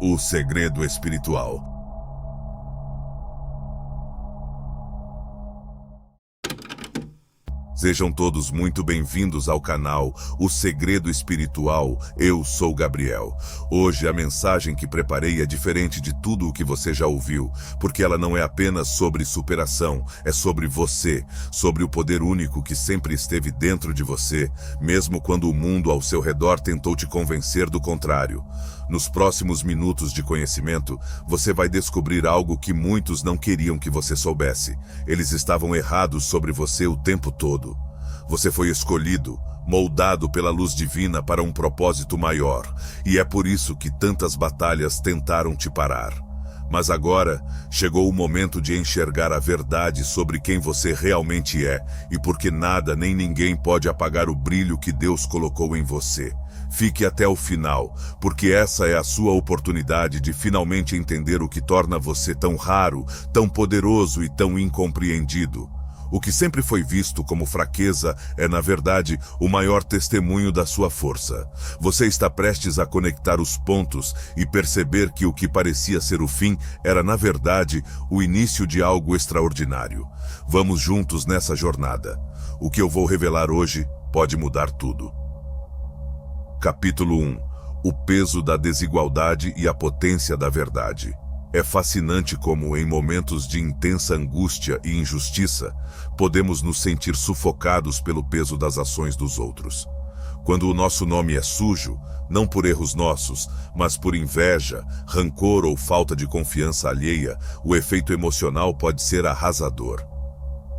O segredo espiritual. Sejam todos muito bem-vindos ao canal O Segredo Espiritual. Eu sou Gabriel. Hoje a mensagem que preparei é diferente de tudo o que você já ouviu, porque ela não é apenas sobre superação, é sobre você, sobre o poder único que sempre esteve dentro de você, mesmo quando o mundo ao seu redor tentou te convencer do contrário. Nos próximos minutos de conhecimento, você vai descobrir algo que muitos não queriam que você soubesse. Eles estavam errados sobre você o tempo todo. Você foi escolhido, moldado pela luz divina para um propósito maior, e é por isso que tantas batalhas tentaram te parar. Mas agora, chegou o momento de enxergar a verdade sobre quem você realmente é, e porque nada nem ninguém pode apagar o brilho que Deus colocou em você. Fique até o final, porque essa é a sua oportunidade de finalmente entender o que torna você tão raro, tão poderoso e tão incompreendido. O que sempre foi visto como fraqueza é, na verdade, o maior testemunho da sua força. Você está prestes a conectar os pontos e perceber que o que parecia ser o fim era, na verdade, o início de algo extraordinário. Vamos juntos nessa jornada. O que eu vou revelar hoje pode mudar tudo. Capítulo 1. O peso da desigualdade e a potência da verdade. É fascinante como, em momentos de intensa angústia e injustiça, podemos nos sentir sufocados pelo peso das ações dos outros. Quando o nosso nome é sujo, não por erros nossos, mas por inveja, rancor ou falta de confiança alheia, o efeito emocional pode ser arrasador.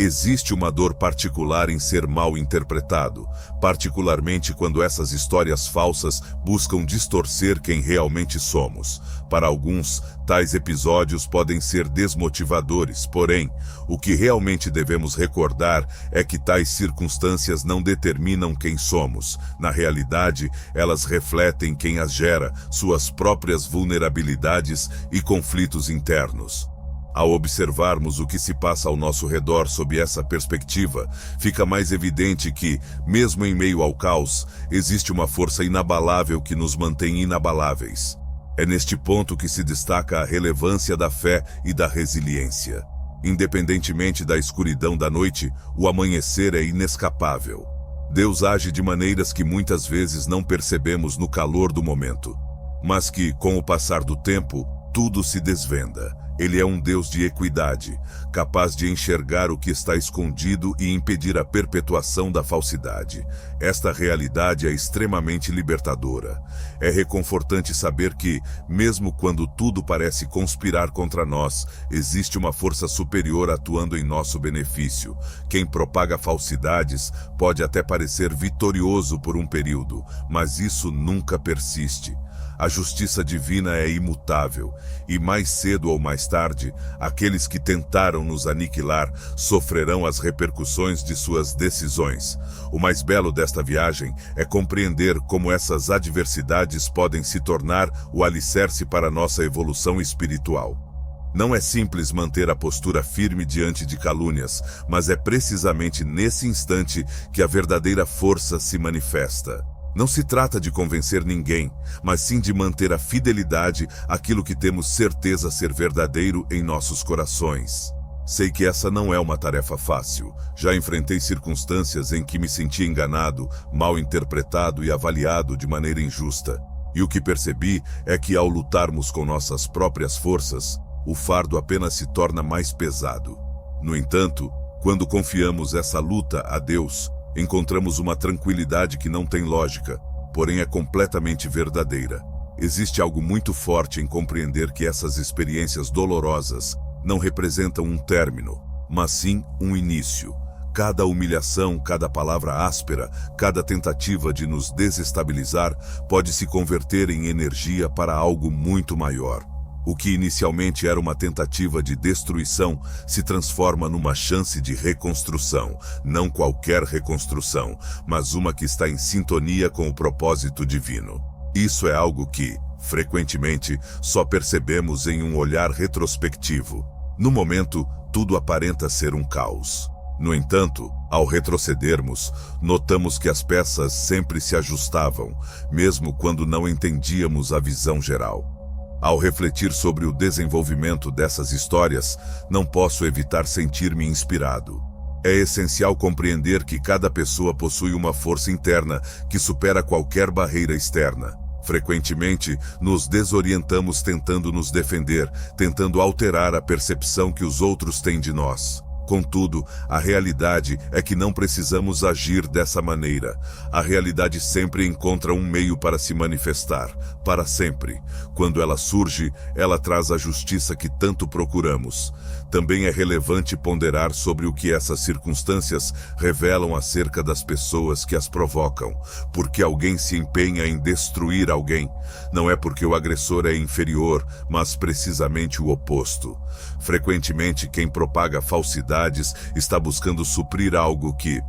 Existe uma dor particular em ser mal interpretado, particularmente quando essas histórias falsas buscam distorcer quem realmente somos. Para alguns, tais episódios podem ser desmotivadores, porém, o que realmente devemos recordar é que tais circunstâncias não determinam quem somos. Na realidade, elas refletem quem as gera, suas próprias vulnerabilidades e conflitos internos. Ao observarmos o que se passa ao nosso redor sob essa perspectiva, fica mais evidente que, mesmo em meio ao caos, existe uma força inabalável que nos mantém inabaláveis. É neste ponto que se destaca a relevância da fé e da resiliência. Independentemente da escuridão da noite, o amanhecer é inescapável. Deus age de maneiras que muitas vezes não percebemos no calor do momento, mas que, com o passar do tempo, tudo se desvenda. Ele é um Deus de equidade, capaz de enxergar o que está escondido e impedir a perpetuação da falsidade. Esta realidade é extremamente libertadora. É reconfortante saber que, mesmo quando tudo parece conspirar contra nós, existe uma força superior atuando em nosso benefício. Quem propaga falsidades pode até parecer vitorioso por um período, mas isso nunca persiste. A justiça divina é imutável, e mais cedo ou mais tarde, aqueles que tentaram nos aniquilar sofrerão as repercussões de suas decisões. O mais belo desta viagem é compreender como essas adversidades podem se tornar o alicerce para nossa evolução espiritual. Não é simples manter a postura firme diante de calúnias, mas é precisamente nesse instante que a verdadeira força se manifesta. Não se trata de convencer ninguém, mas sim de manter a fidelidade àquilo que temos certeza ser verdadeiro em nossos corações. Sei que essa não é uma tarefa fácil. Já enfrentei circunstâncias em que me senti enganado, mal interpretado e avaliado de maneira injusta. E o que percebi é que ao lutarmos com nossas próprias forças, o fardo apenas se torna mais pesado. No entanto, quando confiamos essa luta a Deus, encontramos uma tranquilidade que não tem lógica, porém é completamente verdadeira. Existe algo muito forte em compreender que essas experiências dolorosas não representam um término, mas sim um início. Cada humilhação, cada palavra áspera, cada tentativa de nos desestabilizar pode se converter em energia para algo muito maior. O que inicialmente era uma tentativa de destruição se transforma numa chance de reconstrução. Não qualquer reconstrução, mas uma que está em sintonia com o propósito divino. Isso é algo que, frequentemente, só percebemos em um olhar retrospectivo. No momento, tudo aparenta ser um caos. No entanto, ao retrocedermos, notamos que as peças sempre se ajustavam, mesmo quando não entendíamos a visão geral. Ao refletir sobre o desenvolvimento dessas histórias, não posso evitar sentir-me inspirado. É essencial compreender que cada pessoa possui uma força interna que supera qualquer barreira externa. Frequentemente, nos desorientamos tentando nos defender, tentando alterar a percepção que os outros têm de nós. Contudo, a realidade é que não precisamos agir dessa maneira. A realidade sempre encontra um meio para se manifestar, para sempre. Quando ela surge, ela traz a justiça que tanto procuramos. Também é relevante ponderar sobre o que essas circunstâncias revelam acerca das pessoas que as provocam. Porque alguém se empenha em destruir alguém, não é porque o agressor é inferior, mas precisamente o oposto. Frequentemente, quem propaga falsidades está buscando suprir algo que...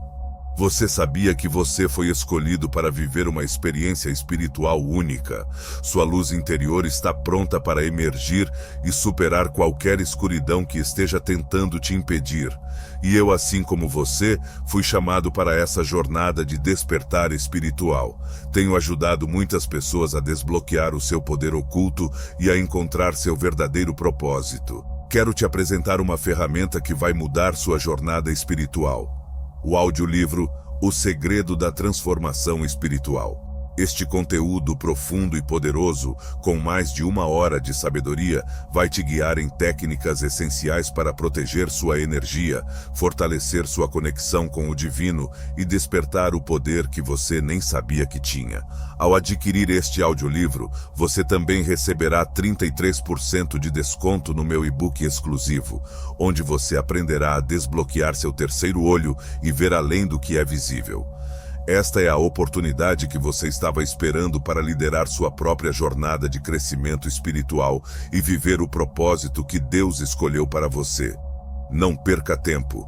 Você sabia que você foi escolhido para viver uma experiência espiritual única? Sua luz interior está pronta para emergir e superar qualquer escuridão que esteja tentando te impedir. E eu, assim como você, fui chamado para essa jornada de despertar espiritual. Tenho ajudado muitas pessoas a desbloquear o seu poder oculto e a encontrar seu verdadeiro propósito. Quero te apresentar uma ferramenta que vai mudar sua jornada espiritual. O audiolivro O Segredo da Transformação Espiritual. Este conteúdo profundo e poderoso, com mais de 1 hora de sabedoria, vai te guiar em técnicas essenciais para proteger sua energia, fortalecer sua conexão com o divino e despertar o poder que você nem sabia que tinha. Ao adquirir este audiolivro, você também receberá 33% de desconto no meu e-book exclusivo, onde você aprenderá a desbloquear seu terceiro olho e ver além do que é visível. Esta é a oportunidade que você estava esperando para liderar sua própria jornada de crescimento espiritual e viver o propósito que Deus escolheu para você. Não perca tempo.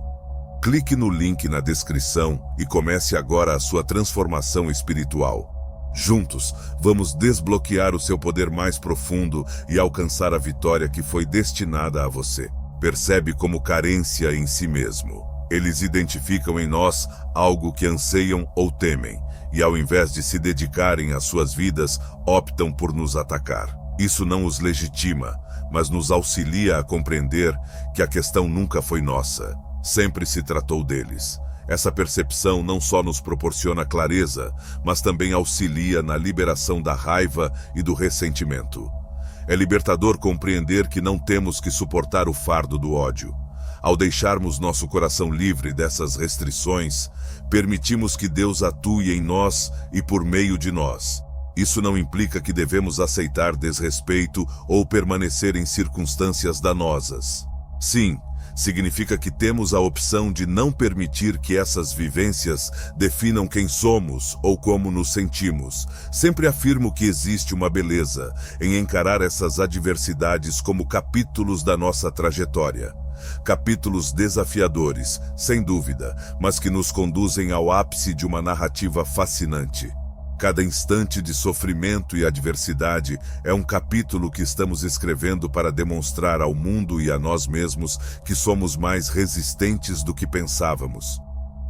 Clique no link na descrição e comece agora a sua transformação espiritual. Juntos, vamos desbloquear o seu poder mais profundo e alcançar a vitória que foi destinada a você. Percebe como carência em si mesmo. Eles identificam em nós algo que anseiam ou temem, e ao invés de se dedicarem às suas vidas, optam por nos atacar. Isso não os legitima, mas nos auxilia a compreender que a questão nunca foi nossa, sempre se tratou deles. Essa percepção não só nos proporciona clareza, mas também auxilia na liberação da raiva e do ressentimento. É libertador compreender que não temos que suportar o fardo do ódio. Ao deixarmos nosso coração livre dessas restrições, permitimos que Deus atue em nós e por meio de nós. Isso não implica que devemos aceitar desrespeito ou permanecer em circunstâncias danosas. Sim, significa que temos a opção de não permitir que essas vivências definam quem somos ou como nos sentimos. Sempre afirmo que existe uma beleza em encarar essas adversidades como capítulos da nossa trajetória. Capítulos desafiadores, sem dúvida, mas que nos conduzem ao ápice de uma narrativa fascinante. Cada instante de sofrimento e adversidade é um capítulo que estamos escrevendo para demonstrar ao mundo e a nós mesmos que somos mais resistentes do que pensávamos.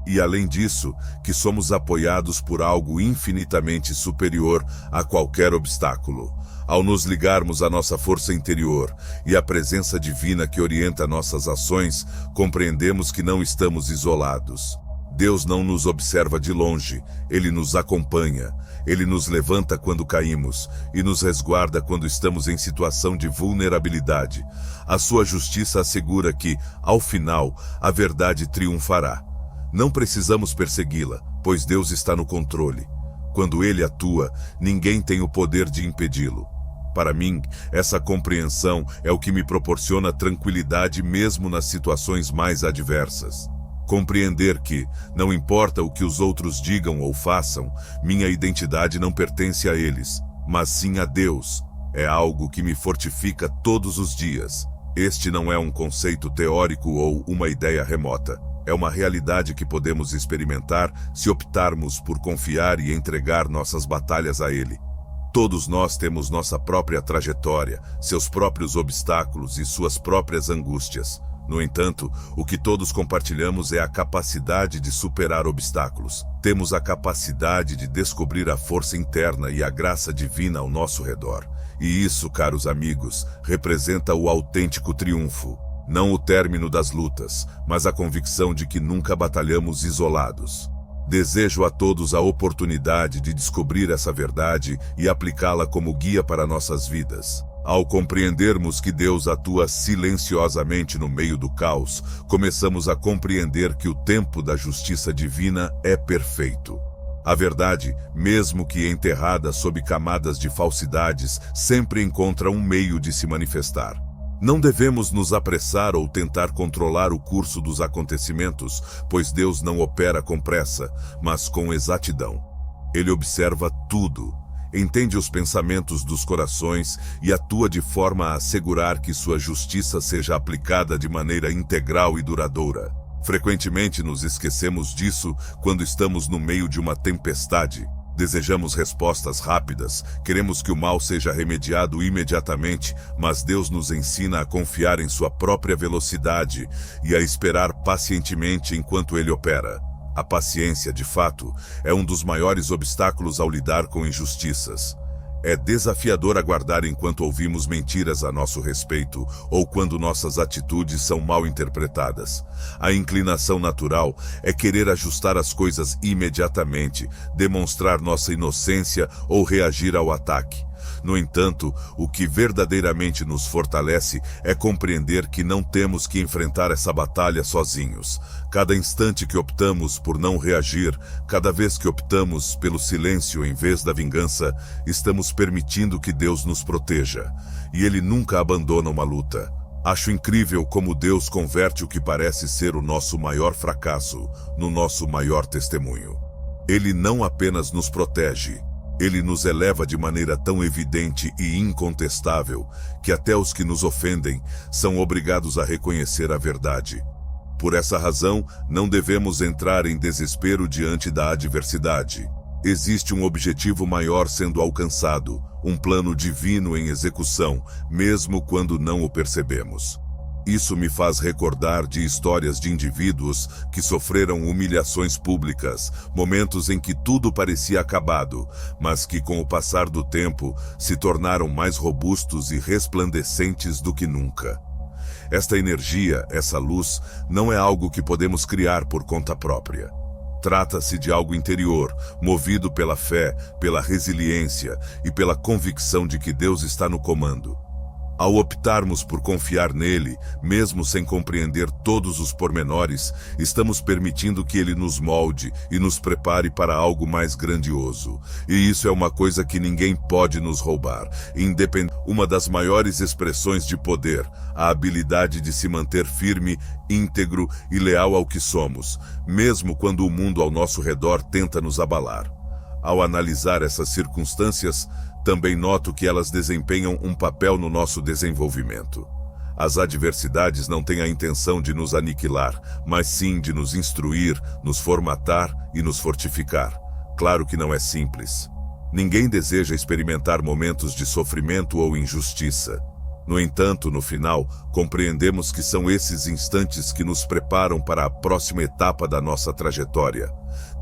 E além disso, que somos apoiados por algo infinitamente superior a qualquer obstáculo. Ao nos ligarmos à nossa força interior e à presença divina que orienta nossas ações, compreendemos que não estamos isolados. Deus não nos observa de longe, Ele nos acompanha, Ele nos levanta quando caímos e nos resguarda quando estamos em situação de vulnerabilidade. A sua justiça assegura que, ao final, a verdade triunfará. Não precisamos persegui-la, pois Deus está no controle. Quando Ele atua, ninguém tem o poder de impedi-lo. Para mim, essa compreensão é o que me proporciona tranquilidade mesmo nas situações mais adversas. Compreender que, não importa o que os outros digam ou façam, minha identidade não pertence a eles, mas sim a Deus, é algo que me fortifica todos os dias. Este não é um conceito teórico ou uma ideia remota. É uma realidade que podemos experimentar se optarmos por confiar e entregar nossas batalhas a Ele. Todos nós temos nossa própria trajetória, seus próprios obstáculos e suas próprias angústias. No entanto, o que todos compartilhamos é a capacidade de superar obstáculos. Temos a capacidade de descobrir a força interna e a graça divina ao nosso redor. E isso, caros amigos, representa o autêntico triunfo. Não o término das lutas, mas a convicção de que nunca batalhamos isolados. Desejo a todos a oportunidade de descobrir essa verdade e aplicá-la como guia para nossas vidas. Ao compreendermos que Deus atua silenciosamente no meio do caos, começamos a compreender que o tempo da justiça divina é perfeito. A verdade, mesmo que enterrada sob camadas de falsidades, sempre encontra um meio de se manifestar. Não devemos nos apressar ou tentar controlar o curso dos acontecimentos, pois Deus não opera com pressa, mas com exatidão. Ele observa tudo, entende os pensamentos dos corações e atua de forma a assegurar que sua justiça seja aplicada de maneira integral e duradoura. Frequentemente nos esquecemos disso quando estamos no meio de uma tempestade. Desejamos respostas rápidas, queremos que o mal seja remediado imediatamente, mas Deus nos ensina a confiar em sua própria velocidade e a esperar pacientemente enquanto Ele opera. A paciência, de fato, é um dos maiores obstáculos ao lidar com injustiças. É desafiador aguardar enquanto ouvimos mentiras a nosso respeito ou quando nossas atitudes são mal interpretadas. A inclinação natural é querer ajustar as coisas imediatamente, demonstrar nossa inocência ou reagir ao ataque. No entanto, o que verdadeiramente nos fortalece é compreender que não temos que enfrentar essa batalha sozinhos. Cada instante que optamos por não reagir, cada vez que optamos pelo silêncio em vez da vingança, estamos permitindo que Deus nos proteja. E Ele nunca abandona uma luta. Acho incrível como Deus converte o que parece ser o nosso maior fracasso no nosso maior testemunho. Ele não apenas nos protege, Ele nos eleva de maneira tão evidente e incontestável que até os que nos ofendem são obrigados a reconhecer a verdade. Por essa razão, não devemos entrar em desespero diante da adversidade. Existe um objetivo maior sendo alcançado, um plano divino em execução, mesmo quando não o percebemos. Isso me faz recordar de histórias de indivíduos que sofreram humilhações públicas, momentos em que tudo parecia acabado, mas que com o passar do tempo se tornaram mais robustos e resplandecentes do que nunca. Esta energia, essa luz, não é algo que podemos criar por conta própria. Trata-se de algo interior, movido pela fé, pela resiliência e pela convicção de que Deus está no comando. Ao optarmos por confiar nele, mesmo sem compreender todos os pormenores, estamos permitindo que ele nos molde e nos prepare para algo mais grandioso. E isso é uma coisa que ninguém pode nos roubar. Uma das maiores expressões de poder, a habilidade de se manter firme, íntegro e leal ao que somos, mesmo quando o mundo ao nosso redor tenta nos abalar. Ao analisar essas circunstâncias, também noto que elas desempenham um papel no nosso desenvolvimento. As adversidades não têm a intenção de nos aniquilar, mas sim de nos instruir, nos formatar e nos fortificar. Claro que não é simples. Ninguém deseja experimentar momentos de sofrimento ou injustiça. No entanto, no final, compreendemos que são esses instantes que nos preparam para a próxima etapa da nossa trajetória.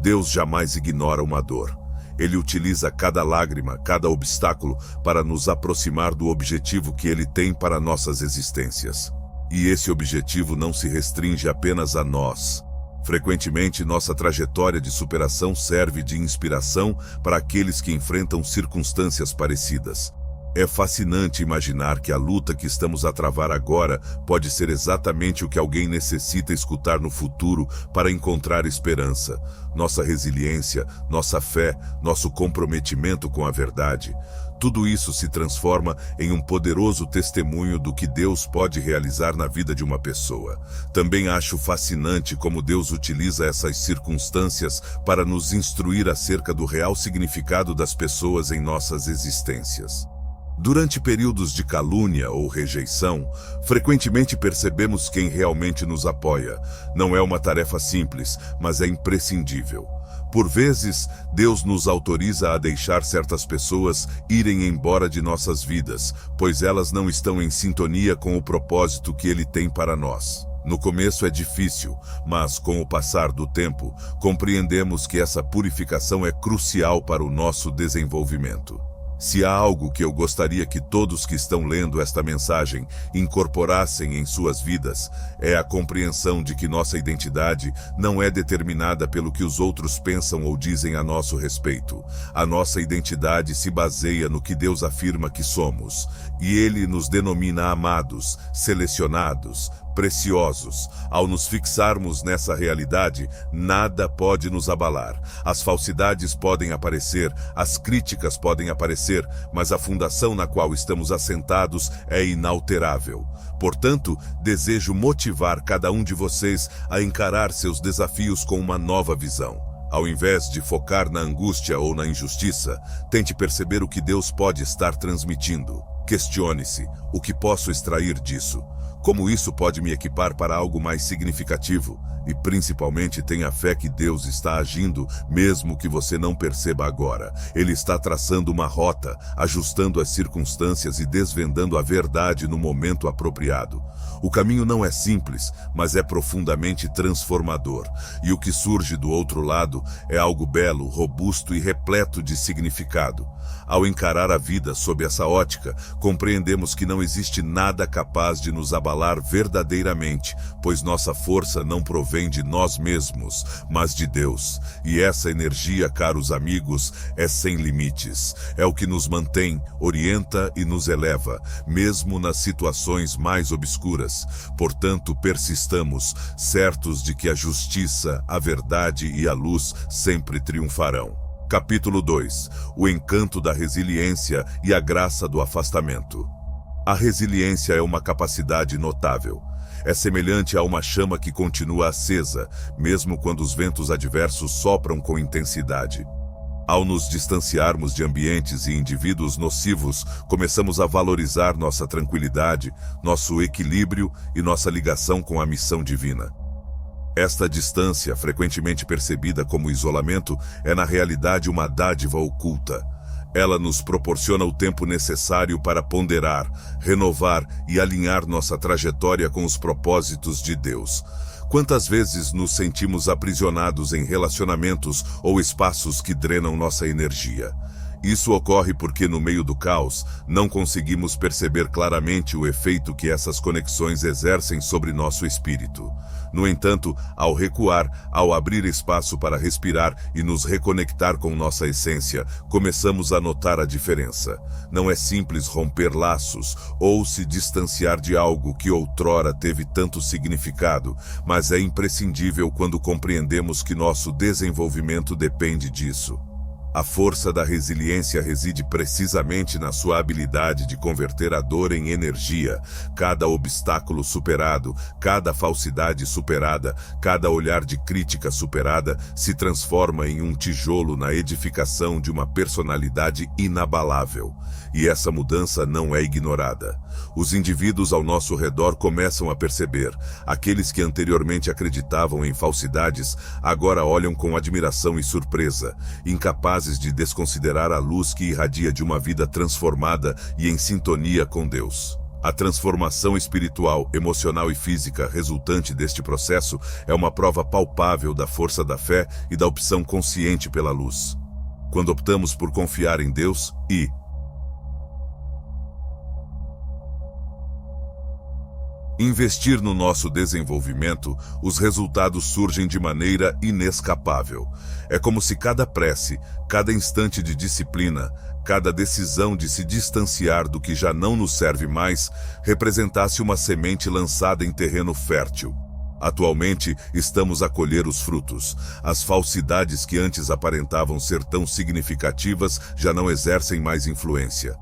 Deus jamais ignora uma dor. Ele utiliza cada lágrima, cada obstáculo, para nos aproximar do objetivo que Ele tem para nossas existências. E esse objetivo não se restringe apenas a nós. Frequentemente, nossa trajetória de superação serve de inspiração para aqueles que enfrentam circunstâncias parecidas. É fascinante imaginar que a luta que estamos a travar agora pode ser exatamente o que alguém necessita escutar no futuro para encontrar esperança. Nossa resiliência, nossa fé, nosso comprometimento com a verdade. Tudo isso se transforma em um poderoso testemunho do que Deus pode realizar na vida de uma pessoa. Também acho fascinante como Deus utiliza essas circunstâncias para nos instruir acerca do real significado das pessoas em nossas existências. Durante períodos de calúnia ou rejeição, frequentemente percebemos quem realmente nos apoia. Não é uma tarefa simples, mas é imprescindível. Por vezes, Deus nos autoriza a deixar certas pessoas irem embora de nossas vidas, pois elas não estão em sintonia com o propósito que Ele tem para nós. No começo é difícil, mas com o passar do tempo, compreendemos que essa purificação é crucial para o nosso desenvolvimento. Se há algo que eu gostaria que todos que estão lendo esta mensagem incorporassem em suas vidas, é a compreensão de que nossa identidade não é determinada pelo que os outros pensam ou dizem a nosso respeito. A nossa identidade se baseia no que Deus afirma que somos, e Ele nos denomina amados, selecionados, preciosos. Ao nos fixarmos nessa realidade, nada pode nos abalar. As falsidades podem aparecer, as críticas podem aparecer, mas a fundação na qual estamos assentados é inalterável. Portanto, desejo motivar cada um de vocês a encarar seus desafios com uma nova visão. Ao invés de focar na angústia ou na injustiça, tente perceber o que Deus pode estar transmitindo. Questione-se: o que posso extrair disso? Como isso pode me equipar para algo mais significativo? E principalmente tenha fé que Deus está agindo, mesmo que você não perceba agora. Ele está traçando uma rota, ajustando as circunstâncias e desvendando a verdade no momento apropriado. O caminho não é simples, mas é profundamente transformador. E o que surge do outro lado é algo belo, robusto e repleto de significado. Ao encarar a vida sob essa ótica, compreendemos que não existe nada capaz de nos abalar verdadeiramente, pois nossa força não provém de nós mesmos, mas de Deus. E essa energia, caros amigos, é sem limites. É o que nos mantém, orienta e nos eleva, mesmo nas situações mais obscuras. Portanto, persistamos, certos de que a justiça, a verdade e a luz sempre triunfarão. Capítulo 2. O encanto da resiliência e a graça do afastamento. A resiliência é uma capacidade notável. É semelhante a uma chama que continua acesa, mesmo quando os ventos adversos sopram com intensidade. Ao nos distanciarmos de ambientes e indivíduos nocivos, começamos a valorizar nossa tranquilidade, nosso equilíbrio e nossa ligação com a missão divina. Esta distância, frequentemente percebida como isolamento, é na realidade uma dádiva oculta. Ela nos proporciona o tempo necessário para ponderar, renovar e alinhar nossa trajetória com os propósitos de Deus. Quantas vezes nos sentimos aprisionados em relacionamentos ou espaços que drenam nossa energia? Isso ocorre porque, no meio do caos, não conseguimos perceber claramente o efeito que essas conexões exercem sobre nosso espírito. No entanto, ao recuar, ao abrir espaço para respirar e nos reconectar com nossa essência, começamos a notar a diferença. Não é simples romper laços ou se distanciar de algo que outrora teve tanto significado, mas é imprescindível quando compreendemos que nosso desenvolvimento depende disso. A força da resiliência reside precisamente na sua habilidade de converter a dor em energia. Cada obstáculo superado, cada falsidade superada, cada olhar de crítica superada se transforma em um tijolo na edificação de uma personalidade inabalável. E essa mudança não é ignorada. Os indivíduos ao nosso redor começam a perceber. Aqueles que anteriormente acreditavam em falsidades, agora olham com admiração e surpresa, incapazes de desconsiderar a luz que irradia de uma vida transformada e em sintonia com Deus. A transformação espiritual, emocional e física resultante deste processo é uma prova palpável da força da fé e da opção consciente pela luz. Quando optamos por confiar em Deus e investir no nosso desenvolvimento, os resultados surgem de maneira inescapável. É como se cada prece, cada instante de disciplina, cada decisão de se distanciar do que já não nos serve mais, representasse uma semente lançada em terreno fértil. Atualmente, estamos a colher os frutos. As falsidades que antes aparentavam ser tão significativas já não exercem mais influência.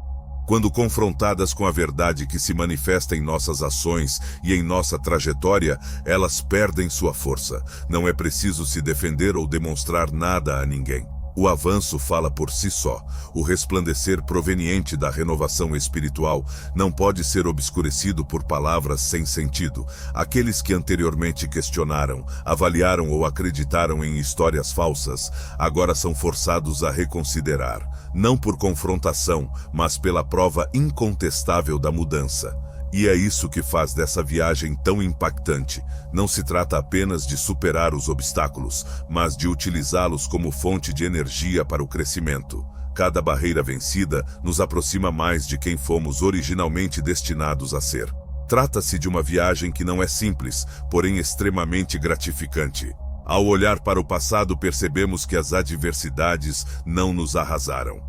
Quando confrontadas com a verdade que se manifesta em nossas ações e em nossa trajetória, elas perdem sua força. Não é preciso se defender ou demonstrar nada a ninguém. O avanço fala por si só. O resplandecer proveniente da renovação espiritual não pode ser obscurecido por palavras sem sentido. Aqueles que anteriormente questionaram, avaliaram ou acreditaram em histórias falsas, agora são forçados a reconsiderar, não por confrontação, mas pela prova incontestável da mudança. E é isso que faz dessa viagem tão impactante. Não se trata apenas de superar os obstáculos, mas de utilizá-los como fonte de energia para o crescimento. Cada barreira vencida nos aproxima mais de quem fomos originalmente destinados a ser. Trata-se de uma viagem que não é simples, porém extremamente gratificante. Ao olhar para o passado, percebemos que as adversidades não nos arrasaram.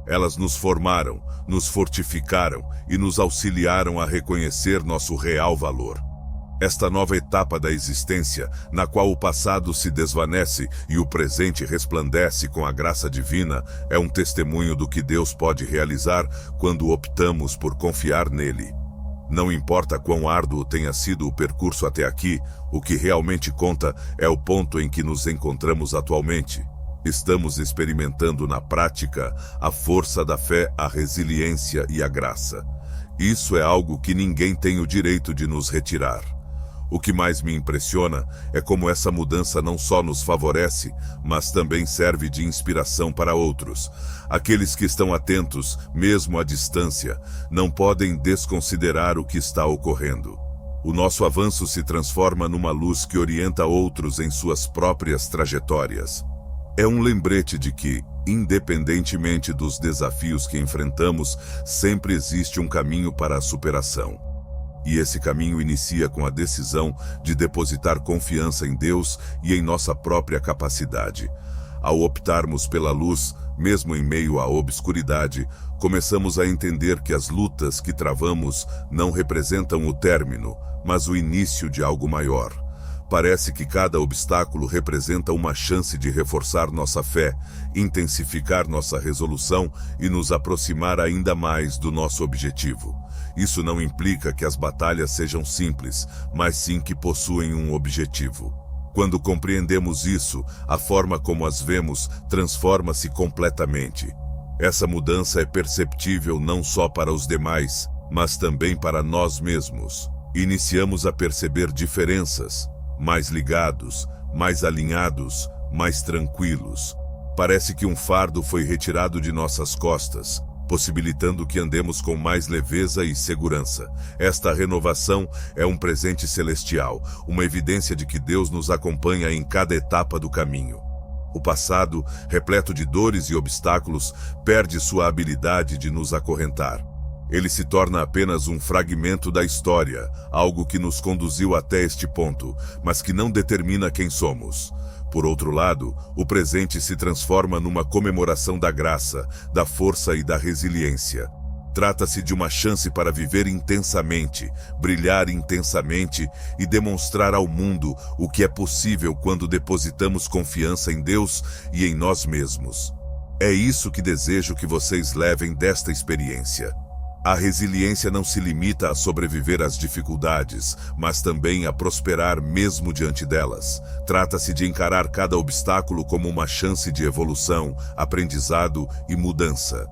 Elas nos formaram, nos fortificaram e nos auxiliaram a reconhecer nosso real valor. Esta nova etapa da existência, na qual o passado se desvanece e o presente resplandece com a graça divina, é um testemunho do que Deus pode realizar quando optamos por confiar nele. Não importa quão árduo tenha sido o percurso até aqui, o que realmente conta é o ponto em que nos encontramos atualmente. Estamos experimentando na prática a força da fé, a resiliência e a graça. Isso é algo que ninguém tem o direito de nos retirar. O que mais me impressiona é como essa mudança não só nos favorece, mas também serve de inspiração para outros. Aqueles que estão atentos, mesmo à distância, não podem desconsiderar o que está ocorrendo. O nosso avanço se transforma numa luz que orienta outros em suas próprias trajetórias. É um lembrete de que, independentemente dos desafios que enfrentamos, sempre existe um caminho para a superação. E esse caminho inicia com a decisão de depositar confiança em Deus e em nossa própria capacidade. Ao optarmos pela luz, mesmo em meio à obscuridade, começamos a entender que as lutas que travamos não representam o término, mas o início de algo maior. Parece que cada obstáculo representa uma chance de reforçar nossa fé, intensificar nossa resolução e nos aproximar ainda mais do nosso objetivo. Isso não implica que as batalhas sejam simples, mas sim que possuem um objetivo. Quando compreendemos isso, a forma como as vemos transforma-se completamente. Essa mudança é perceptível não só para os demais, mas também para nós mesmos. Iniciamos a perceber diferenças, mais ligados, mais alinhados, mais tranquilos. Parece que um fardo foi retirado de nossas costas, possibilitando que andemos com mais leveza e segurança. Esta renovação é um presente celestial, uma evidência de que Deus nos acompanha em cada etapa do caminho. O passado, repleto de dores e obstáculos, perde sua habilidade de nos acorrentar. Ele se torna apenas um fragmento da história, algo que nos conduziu até este ponto, mas que não determina quem somos. Por outro lado, o presente se transforma numa comemoração da graça, da força e da resiliência. Trata-se de uma chance para viver intensamente, brilhar intensamente e demonstrar ao mundo o que é possível quando depositamos confiança em Deus e em nós mesmos. É isso que desejo que vocês levem desta experiência. A resiliência não se limita a sobreviver às dificuldades, mas também a prosperar mesmo diante delas. Trata-se de encarar cada obstáculo como uma chance de evolução, aprendizado e mudança.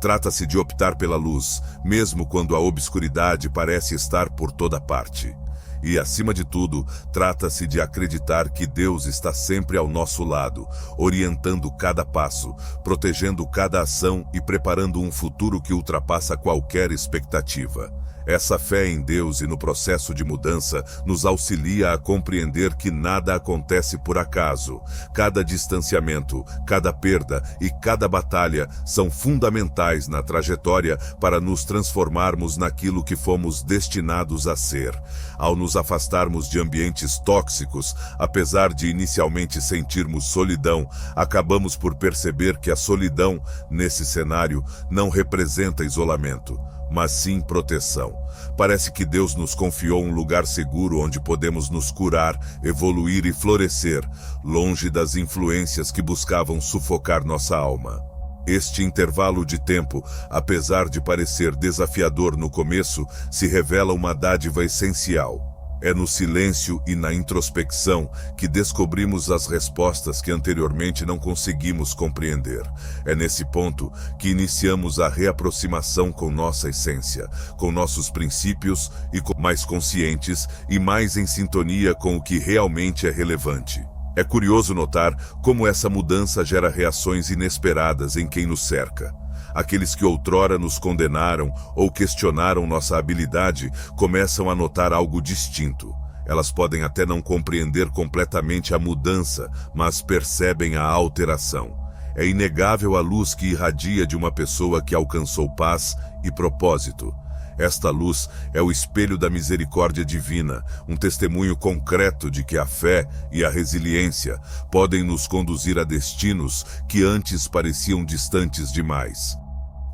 Trata-se de optar pela luz, mesmo quando a obscuridade parece estar por toda parte. E, acima de tudo, trata-se de acreditar que Deus está sempre ao nosso lado, orientando cada passo, protegendo cada ação e preparando um futuro que ultrapassa qualquer expectativa. Essa fé em Deus e no processo de mudança nos auxilia a compreender que nada acontece por acaso. Cada distanciamento, cada perda e cada batalha são fundamentais na trajetória para nos transformarmos naquilo que fomos destinados a ser. Ao nos afastarmos de ambientes tóxicos, apesar de inicialmente sentirmos solidão, acabamos por perceber que a solidão, nesse cenário, não representa isolamento, mas sim proteção. Parece que Deus nos confiou um lugar seguro onde podemos nos curar, evoluir e florescer, longe das influências que buscavam sufocar nossa alma. Este intervalo de tempo, apesar de parecer desafiador no começo, se revela uma dádiva essencial. É no silêncio e na introspecção que descobrimos as respostas que anteriormente não conseguimos compreender. É nesse ponto que iniciamos a reaproximação com nossa essência, com nossos princípios e mais conscientes e mais em sintonia com o que realmente é relevante. É curioso notar como essa mudança gera reações inesperadas em quem nos cerca. Aqueles que outrora nos condenaram ou questionaram nossa habilidade começam a notar algo distinto. Elas podem até não compreender completamente a mudança, mas percebem a alteração. É inegável a luz que irradia de uma pessoa que alcançou paz e propósito. Esta luz é o espelho da misericórdia divina, um testemunho concreto de que a fé e a resiliência podem nos conduzir a destinos que antes pareciam distantes demais.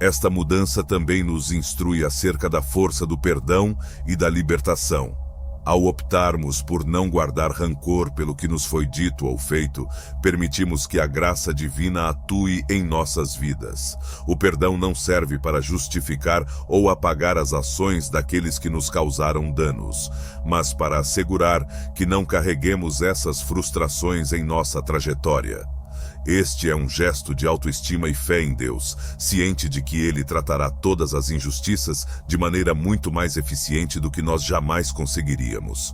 Esta mudança também nos instrui acerca da força do perdão e da libertação. Ao optarmos por não guardar rancor pelo que nos foi dito ou feito, permitimos que a graça divina atue em nossas vidas. O perdão não serve para justificar ou apagar as ações daqueles que nos causaram danos, mas para assegurar que não carreguemos essas frustrações em nossa trajetória. Este é um gesto de autoestima e fé em Deus, ciente de que Ele tratará todas as injustiças de maneira muito mais eficiente do que nós jamais conseguiríamos.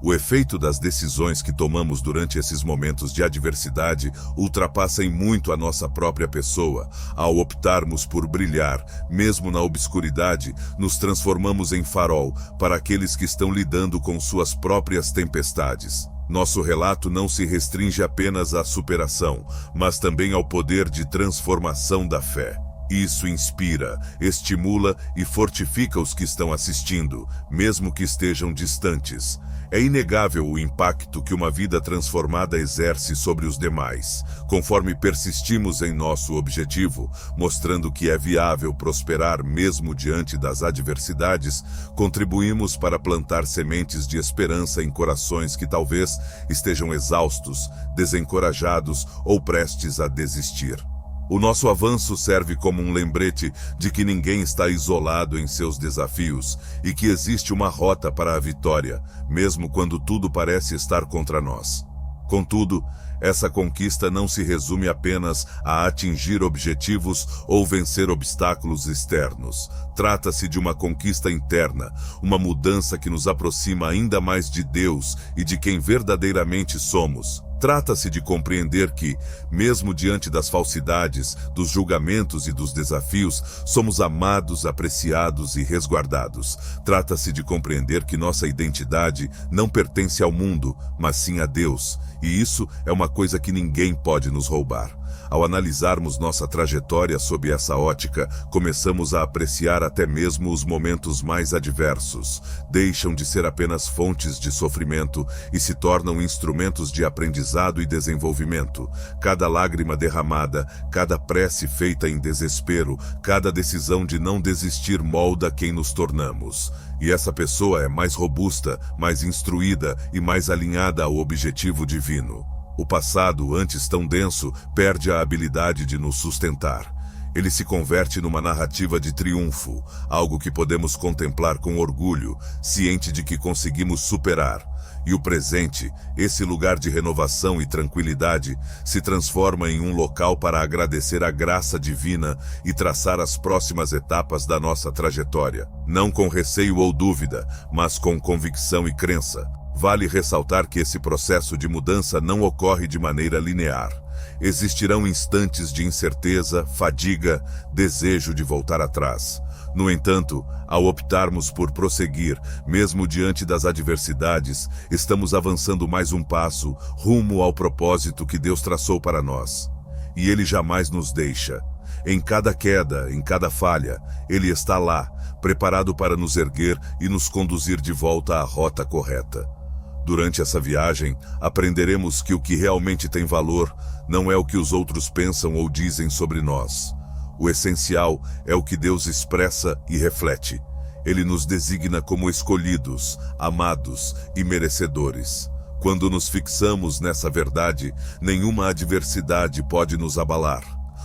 O efeito das decisões que tomamos durante esses momentos de adversidade ultrapassa em muito a nossa própria pessoa. Ao optarmos por brilhar, mesmo na obscuridade, nos transformamos em farol para aqueles que estão lidando com suas próprias tempestades. Nosso relato não se restringe apenas à superação, mas também ao poder de transformação da fé. Isso inspira, estimula e fortifica os que estão assistindo, mesmo que estejam distantes. É inegável o impacto que uma vida transformada exerce sobre os demais, conforme persistimos em nosso objetivo, mostrando que é viável prosperar mesmo diante das adversidades. Contribuímos para plantar sementes de esperança em corações que talvez estejam exaustos, desencorajados ou prestes a desistir. O nosso avanço serve como um lembrete de que ninguém está isolado em seus desafios e que existe uma rota para a vitória, mesmo quando tudo parece estar contra nós. Contudo, essa conquista não se resume apenas a atingir objetivos ou vencer obstáculos externos. Trata-se de uma conquista interna, uma mudança que nos aproxima ainda mais de Deus e de quem verdadeiramente somos. Trata-se de compreender que, mesmo diante das falsidades, dos julgamentos e dos desafios, somos amados, apreciados e resguardados. Trata-se de compreender que nossa identidade não pertence ao mundo, mas sim a Deus, e isso é uma coisa que ninguém pode nos roubar. Ao analisarmos nossa trajetória sob essa ótica, começamos a apreciar até mesmo os momentos mais adversos. Deixam de ser apenas fontes de sofrimento e se tornam instrumentos de aprendizado e desenvolvimento. Cada lágrima derramada, cada prece feita em desespero, cada decisão de não desistir molda quem nos tornamos. E essa pessoa é mais robusta, mais instruída e mais alinhada ao objetivo divino. O passado, antes tão denso, perde a habilidade de nos sustentar. Ele se converte numa narrativa de triunfo, algo que podemos contemplar com orgulho, ciente de que conseguimos superar. E o presente, esse lugar de renovação e tranquilidade, se transforma em um local para agradecer a graça divina e traçar as próximas etapas da nossa trajetória. Não com receio ou dúvida, mas com convicção e crença. Vale ressaltar que esse processo de mudança não ocorre de maneira linear. Existirão instantes de incerteza, fadiga, desejo de voltar atrás. No entanto, ao optarmos por prosseguir, mesmo diante das adversidades, estamos avançando mais um passo rumo ao propósito que Deus traçou para nós. E Ele jamais nos deixa. Em cada queda, em cada falha, Ele está lá, preparado para nos erguer e nos conduzir de volta à rota correta. Durante essa viagem, aprenderemos que o que realmente tem valor não é o que os outros pensam ou dizem sobre nós. O essencial é o que Deus expressa e reflete. Ele nos designa como escolhidos, amados e merecedores. Quando nos fixamos nessa verdade, nenhuma adversidade pode nos abalar.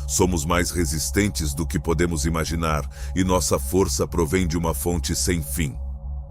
Somos mais resistentes do que podemos imaginar e nossa força provém de uma fonte sem fim.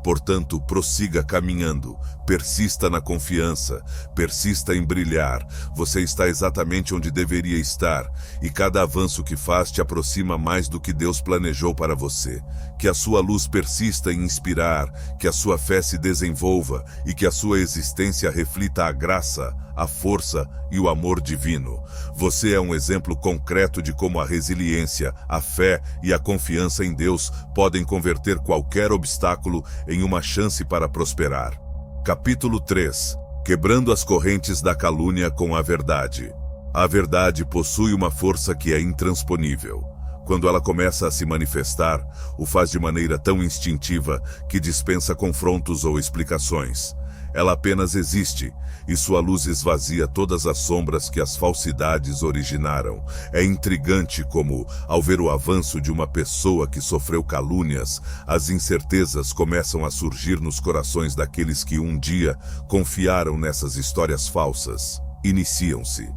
Portanto, prossiga caminhando, persista na confiança, persista em brilhar. Você está exatamente onde deveria estar, e cada avanço que faz te aproxima mais do que Deus planejou para você. Que a sua luz persista em inspirar, que a sua fé se desenvolva e que a sua existência reflita a graça, a força e o amor divino. Você é um exemplo concreto de como a resiliência, a fé e a confiança em Deus podem converter qualquer obstáculo em uma chance para prosperar. Capítulo 3. Quebrando as correntes da calúnia com a verdade. A verdade possui uma força que é intransponível. Quando ela começa a se manifestar, o faz de maneira tão instintiva que dispensa confrontos ou explicações. Ela apenas existe, e sua luz esvazia todas as sombras que as falsidades originaram. É intrigante como, ao ver o avanço de uma pessoa que sofreu calúnias, as incertezas começam a surgir nos corações daqueles que um dia confiaram nessas histórias falsas. Iniciam-se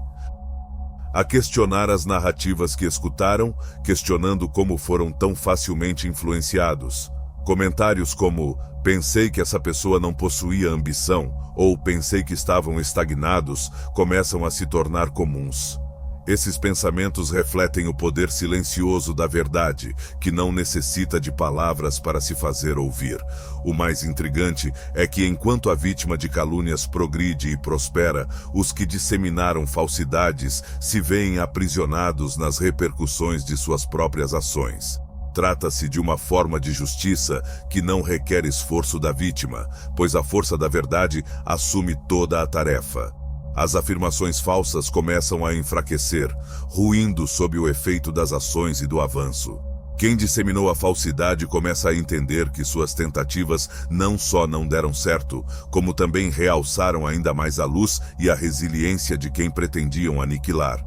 a questionar as narrativas que escutaram, questionando como foram tão facilmente influenciados. Comentários como, pensei que essa pessoa não possuía ambição, ou pensei que estavam estagnados, começam a se tornar comuns. Esses pensamentos refletem o poder silencioso da verdade, que não necessita de palavras para se fazer ouvir. O mais intrigante é que enquanto a vítima de calúnias progride e prospera, os que disseminaram falsidades se veem aprisionados nas repercussões de suas próprias ações. Trata-se de uma forma de justiça que não requer esforço da vítima, pois a força da verdade assume toda a tarefa. As afirmações falsas começam a enfraquecer, ruindo sob o efeito das ações e do avanço. Quem disseminou a falsidade começa a entender que suas tentativas não só não deram certo, como também realçaram ainda mais a luz e a resiliência de quem pretendiam aniquilar.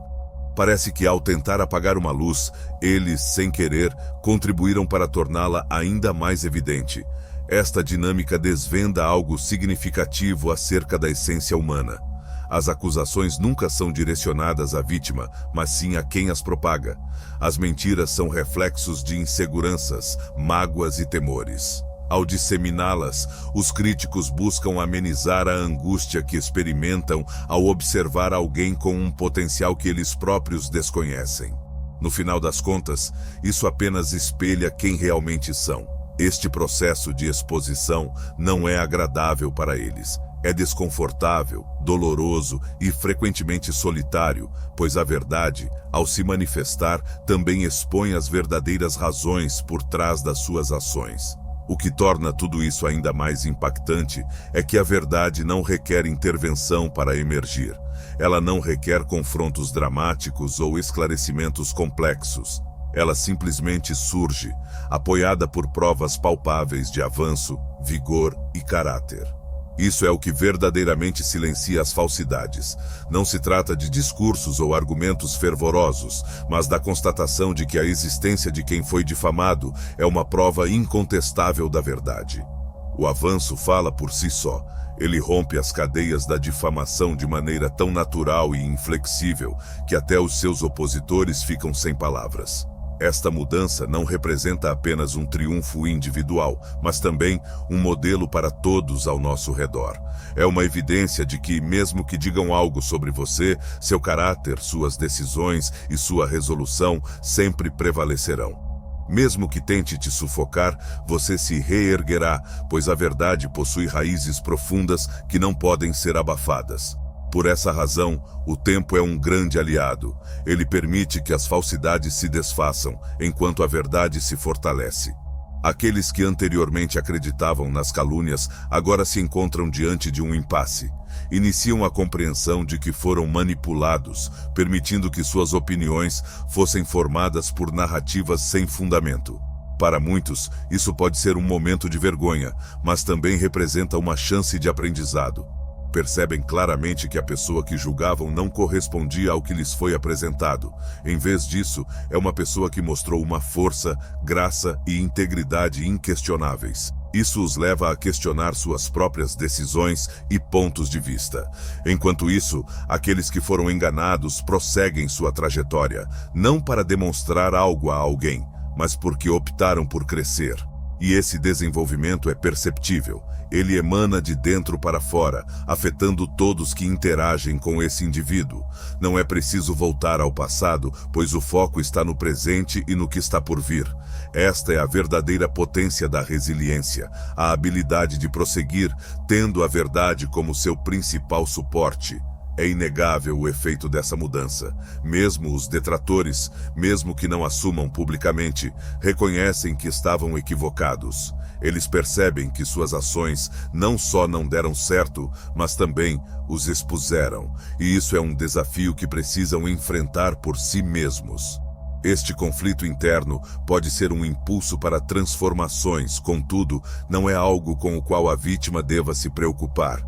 Parece que ao tentar apagar uma luz, eles, sem querer, contribuíram para torná-la ainda mais evidente. Esta dinâmica desvenda algo significativo acerca da essência humana. As acusações nunca são direcionadas à vítima, mas sim a quem as propaga. As mentiras são reflexos de inseguranças, mágoas e temores. Ao disseminá-las, os críticos buscam amenizar a angústia que experimentam ao observar alguém com um potencial que eles próprios desconhecem. No final das contas, isso apenas espelha quem realmente são. Este processo de exposição não é agradável para eles. É desconfortável, doloroso e frequentemente solitário, pois a verdade, ao se manifestar, também expõe as verdadeiras razões por trás das suas ações. O que torna tudo isso ainda mais impactante é que a verdade não requer intervenção para emergir. Ela não requer confrontos dramáticos ou esclarecimentos complexos. Ela simplesmente surge, apoiada por provas palpáveis de avanço, vigor e caráter. Isso é o que verdadeiramente silencia as falsidades. Não se trata de discursos ou argumentos fervorosos, mas da constatação de que a existência de quem foi difamado é uma prova incontestável da verdade. O avanço fala por si só. Ele rompe as cadeias da difamação de maneira tão natural e inflexível que até os seus opositores ficam sem palavras. Esta mudança não representa apenas um triunfo individual, mas também um modelo para todos ao nosso redor. É uma evidência de que, mesmo que digam algo sobre você, seu caráter, suas decisões e sua resolução sempre prevalecerão. Mesmo que tente te sufocar, você se reerguerá, pois a verdade possui raízes profundas que não podem ser abafadas. Por essa razão, o tempo é um grande aliado. Ele permite que as falsidades se desfaçam, enquanto a verdade se fortalece. Aqueles que anteriormente acreditavam nas calúnias agora se encontram diante de um impasse. Iniciam a compreensão de que foram manipulados, permitindo que suas opiniões fossem formadas por narrativas sem fundamento. Para muitos, isso pode ser um momento de vergonha, mas também representa uma chance de aprendizado. Percebem claramente que a pessoa que julgavam não correspondia ao que lhes foi apresentado. Em vez disso, é uma pessoa que mostrou uma força, graça e integridade inquestionáveis. Isso os leva a questionar suas próprias decisões e pontos de vista. Enquanto isso, aqueles que foram enganados prosseguem sua trajetória, não para demonstrar algo a alguém, mas porque optaram por crescer. E esse desenvolvimento é perceptível. Ele emana de dentro para fora, afetando todos que interagem com esse indivíduo. Não é preciso voltar ao passado, pois o foco está no presente e no que está por vir. Esta é a verdadeira potência da resiliência, a habilidade de prosseguir, tendo a verdade como seu principal suporte. É inegável o efeito dessa mudança. Mesmo os detratores, mesmo que não assumam publicamente, reconhecem que estavam equivocados. Eles percebem que suas ações não só não deram certo, mas também os expuseram. E isso é um desafio que precisam enfrentar por si mesmos. Este conflito interno pode ser um impulso para transformações, contudo, não é algo com o qual a vítima deva se preocupar.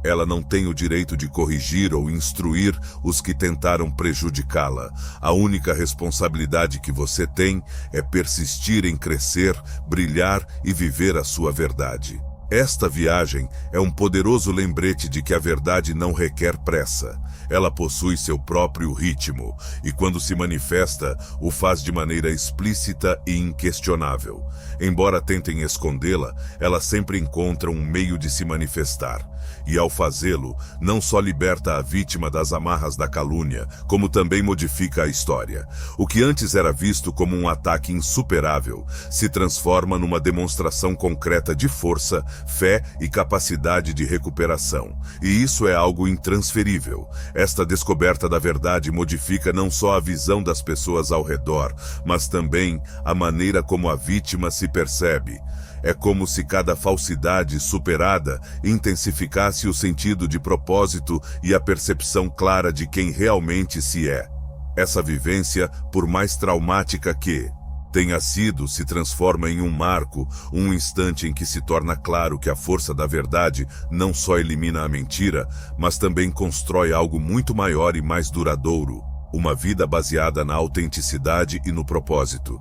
Ela não tem o direito de corrigir ou instruir os que tentaram prejudicá-la. A única responsabilidade que você tem é persistir em crescer, brilhar e viver a sua verdade. Esta viagem é um poderoso lembrete de que a verdade não requer pressa. Ela possui seu próprio ritmo, e quando se manifesta, o faz de maneira explícita e inquestionável. Embora tentem escondê-la, ela sempre encontra um meio de se manifestar. E ao fazê-lo, não só liberta a vítima das amarras da calúnia, como também modifica a história. O que antes era visto como um ataque insuperável, se transforma numa demonstração concreta de força, fé e capacidade de recuperação. E isso é algo intransferível. Esta descoberta da verdade modifica não só a visão das pessoas ao redor, mas também a maneira como a vítima se percebe. É como se cada falsidade superada intensificasse o sentido de propósito e a percepção clara de quem realmente se é. Essa vivência, por mais traumática que tenha sido, se transforma em um marco, um instante em que se torna claro que a força da verdade não só elimina a mentira, mas também constrói algo muito maior e mais duradouro, uma vida baseada na autenticidade e no propósito.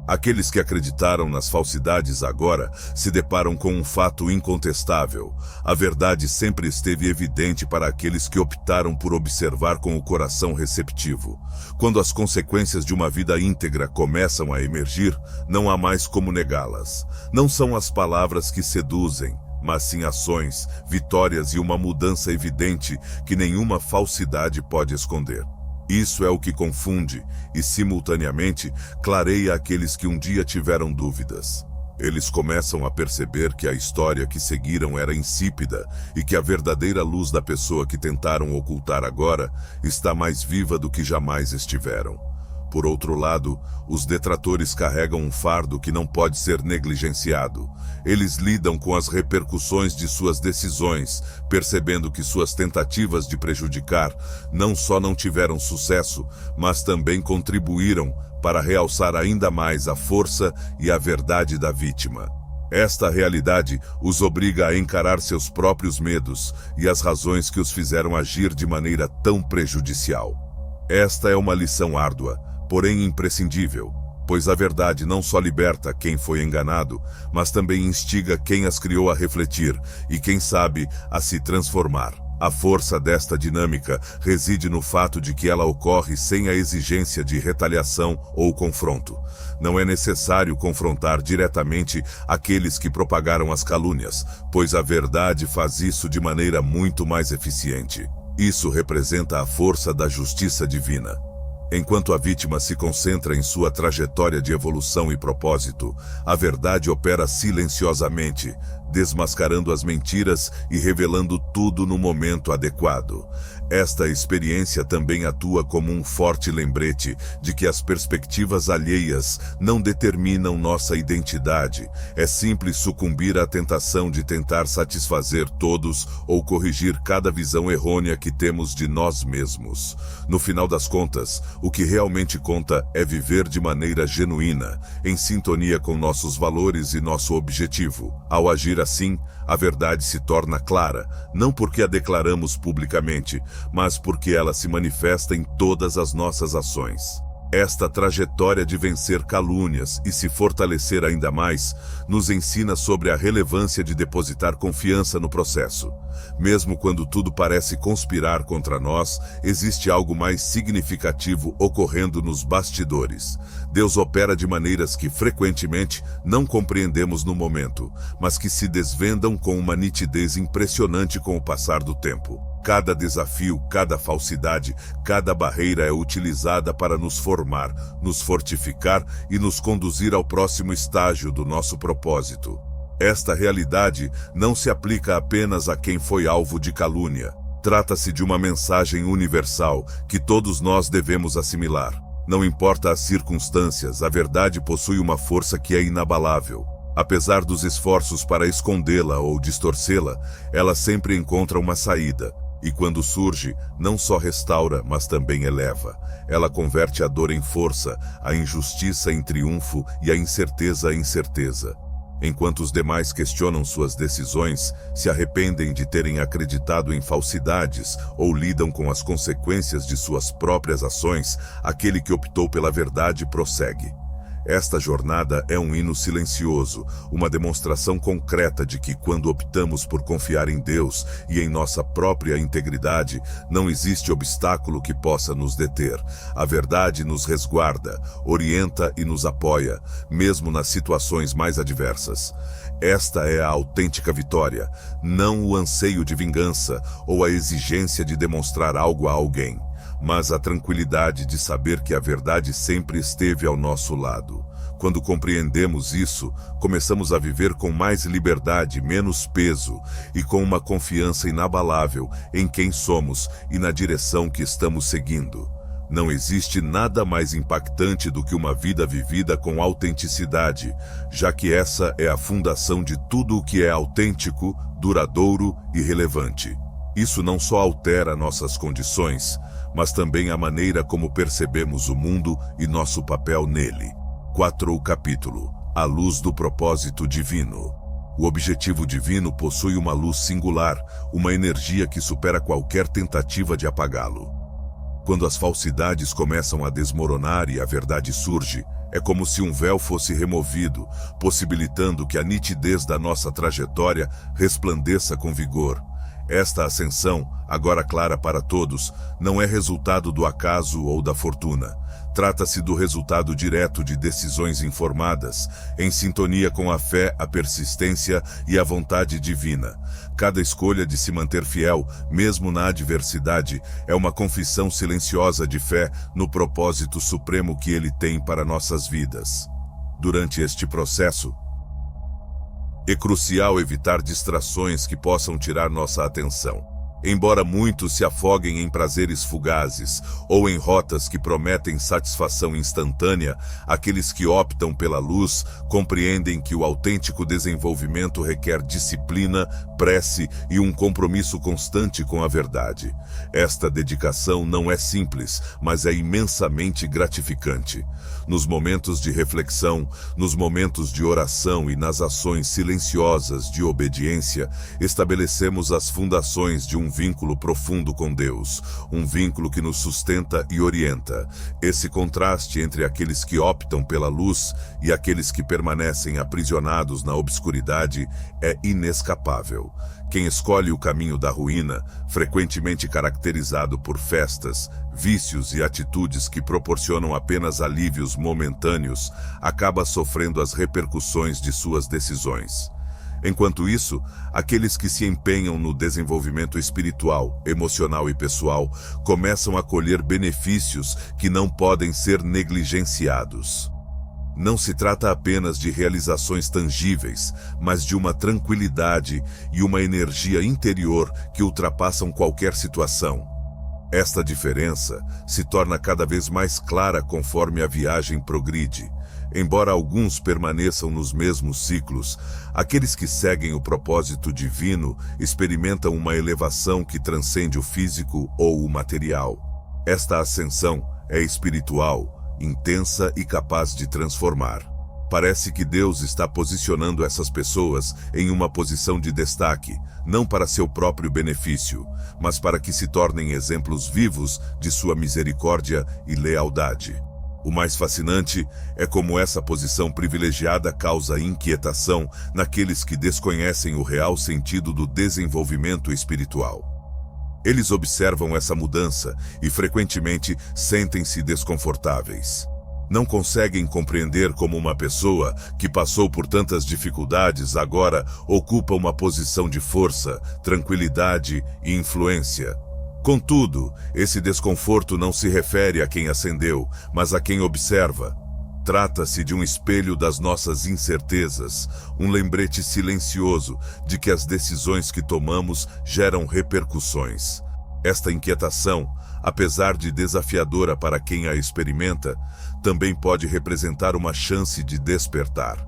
Aqueles que acreditaram nas falsidades agora se deparam com um fato incontestável. A verdade sempre esteve evidente para aqueles que optaram por observar com o coração receptivo. Quando as consequências de uma vida íntegra começam a emergir, não há mais como negá-las. Não são as palavras que seduzem, mas sim ações, vitórias e uma mudança evidente que nenhuma falsidade pode esconder. Isso é o que confunde e, simultaneamente, clareia aqueles que um dia tiveram dúvidas. Eles começam a perceber que a história que seguiram era insípida e que a verdadeira luz da pessoa que tentaram ocultar agora está mais viva do que jamais estiveram. Por outro lado, os detratores carregam um fardo que não pode ser negligenciado. Eles lidam com as repercussões de suas decisões, percebendo que suas tentativas de prejudicar não só não tiveram sucesso, mas também contribuíram para realçar ainda mais a força e a verdade da vítima. Esta realidade os obriga a encarar seus próprios medos e as razões que os fizeram agir de maneira tão prejudicial. Esta é uma lição árdua, porém imprescindível, pois a verdade não só liberta quem foi enganado, mas também instiga quem as criou a refletir e, quem sabe, a se transformar. A força desta dinâmica reside no fato de que ela ocorre sem a exigência de retaliação ou confronto. Não é necessário confrontar diretamente aqueles que propagaram as calúnias, pois a verdade faz isso de maneira muito mais eficiente. Isso representa a força da justiça divina. Enquanto a vítima se concentra em sua trajetória de evolução e propósito, a verdade opera silenciosamente, desmascarando as mentiras e revelando tudo no momento adequado. Esta experiência também atua como um forte lembrete de que as perspectivas alheias não determinam nossa identidade. É simples sucumbir à tentação de tentar satisfazer todos ou corrigir cada visão errônea que temos de nós mesmos. No final das contas, o que realmente conta é viver de maneira genuína, em sintonia com nossos valores e nosso objetivo. Ao agir assim, a verdade se torna clara, não porque a declaramos publicamente, mas porque ela se manifesta em todas as nossas ações. Esta trajetória de vencer calúnias e se fortalecer ainda mais, nos ensina sobre a relevância de depositar confiança no processo. Mesmo quando tudo parece conspirar contra nós, existe algo mais significativo ocorrendo nos bastidores. Deus opera de maneiras que frequentemente não compreendemos no momento, mas que se desvendam com uma nitidez impressionante com o passar do tempo. Cada desafio, cada falsidade, cada barreira é utilizada para nos formar, nos fortificar e nos conduzir ao próximo estágio do nosso propósito. Esta realidade não se aplica apenas a quem foi alvo de calúnia. Trata-se de uma mensagem universal que todos nós devemos assimilar. Não importa as circunstâncias, a verdade possui uma força que é inabalável. Apesar dos esforços para escondê-la ou distorcê-la, ela sempre encontra uma saída. E quando surge, não só restaura, mas também eleva. Ela converte a dor em força, a injustiça em triunfo e a incerteza em certeza. Enquanto os demais questionam suas decisões, se arrependem de terem acreditado em falsidades ou lidam com as consequências de suas próprias ações, aquele que optou pela verdade prossegue. Esta jornada é um hino silencioso, uma demonstração concreta de que quando optamos por confiar em Deus e em nossa própria integridade, não existe obstáculo que possa nos deter. A verdade nos resguarda, orienta e nos apoia, mesmo nas situações mais adversas. Esta é a autêntica vitória, não o anseio de vingança ou a exigência de demonstrar algo a alguém, mas a tranquilidade de saber que a verdade sempre esteve ao nosso lado. Quando compreendemos isso, começamos a viver com mais liberdade, menos peso e com uma confiança inabalável em quem somos e na direção que estamos seguindo. Não existe nada mais impactante do que uma vida vivida com autenticidade, já que essa é a fundação de tudo o que é autêntico, duradouro e relevante. Isso não só altera nossas condições, mas também a maneira como percebemos o mundo e nosso papel nele. 4. O capítulo: A luz do propósito divino. O objetivo divino possui uma luz singular, uma energia que supera qualquer tentativa de apagá-lo. Quando as falsidades começam a desmoronar e a verdade surge, é como se um véu fosse removido, possibilitando que a nitidez da nossa trajetória resplandeça com vigor. Esta ascensão, agora clara para todos, não é resultado do acaso ou da fortuna. Trata-se do resultado direto de decisões informadas, em sintonia com a fé, a persistência e a vontade divina. Cada escolha de se manter fiel, mesmo na adversidade, é uma confissão silenciosa de fé no propósito supremo que Ele tem para nossas vidas. Durante este processo, é crucial evitar distrações que possam tirar nossa atenção. Embora muitos se afoguem em prazeres fugazes ou em rotas que prometem satisfação instantânea, aqueles que optam pela luz compreendem que o autêntico desenvolvimento requer disciplina, prece e um compromisso constante com a verdade. Esta dedicação não é simples, mas é imensamente gratificante. Nos momentos de reflexão, nos momentos de oração e nas ações silenciosas de obediência, estabelecemos as fundações de um vínculo profundo com Deus, um vínculo que nos sustenta e orienta. Esse contraste entre aqueles que optam pela luz e aqueles que permanecem aprisionados na obscuridade é inescapável. Quem escolhe o caminho da ruína, frequentemente caracterizado por festas, vícios e atitudes que proporcionam apenas alívios momentâneos, acaba sofrendo as repercussões de suas decisões. Enquanto isso, aqueles que se empenham no desenvolvimento espiritual, emocional e pessoal começam a colher benefícios que não podem ser negligenciados. Não se trata apenas de realizações tangíveis, mas de uma tranquilidade e uma energia interior que ultrapassam qualquer situação. Esta diferença se torna cada vez mais clara conforme a viagem progride. Embora alguns permaneçam nos mesmos ciclos, aqueles que seguem o propósito divino experimentam uma elevação que transcende o físico ou o material. Esta ascensão é espiritual, intensa e capaz de transformar. Parece que Deus está posicionando essas pessoas em uma posição de destaque, não para seu próprio benefício, mas para que se tornem exemplos vivos de sua misericórdia e lealdade. O mais fascinante é como essa posição privilegiada causa inquietação naqueles que desconhecem o real sentido do desenvolvimento espiritual. Eles observam essa mudança e frequentemente sentem-se desconfortáveis. Não conseguem compreender como uma pessoa que passou por tantas dificuldades agora ocupa uma posição de força, tranquilidade e influência. Contudo, esse desconforto não se refere a quem ascendeu, mas a quem observa. Trata-se de um espelho das nossas incertezas, um lembrete silencioso de que as decisões que tomamos geram repercussões. Esta inquietação, apesar de desafiadora para quem a experimenta, também pode representar uma chance de despertar.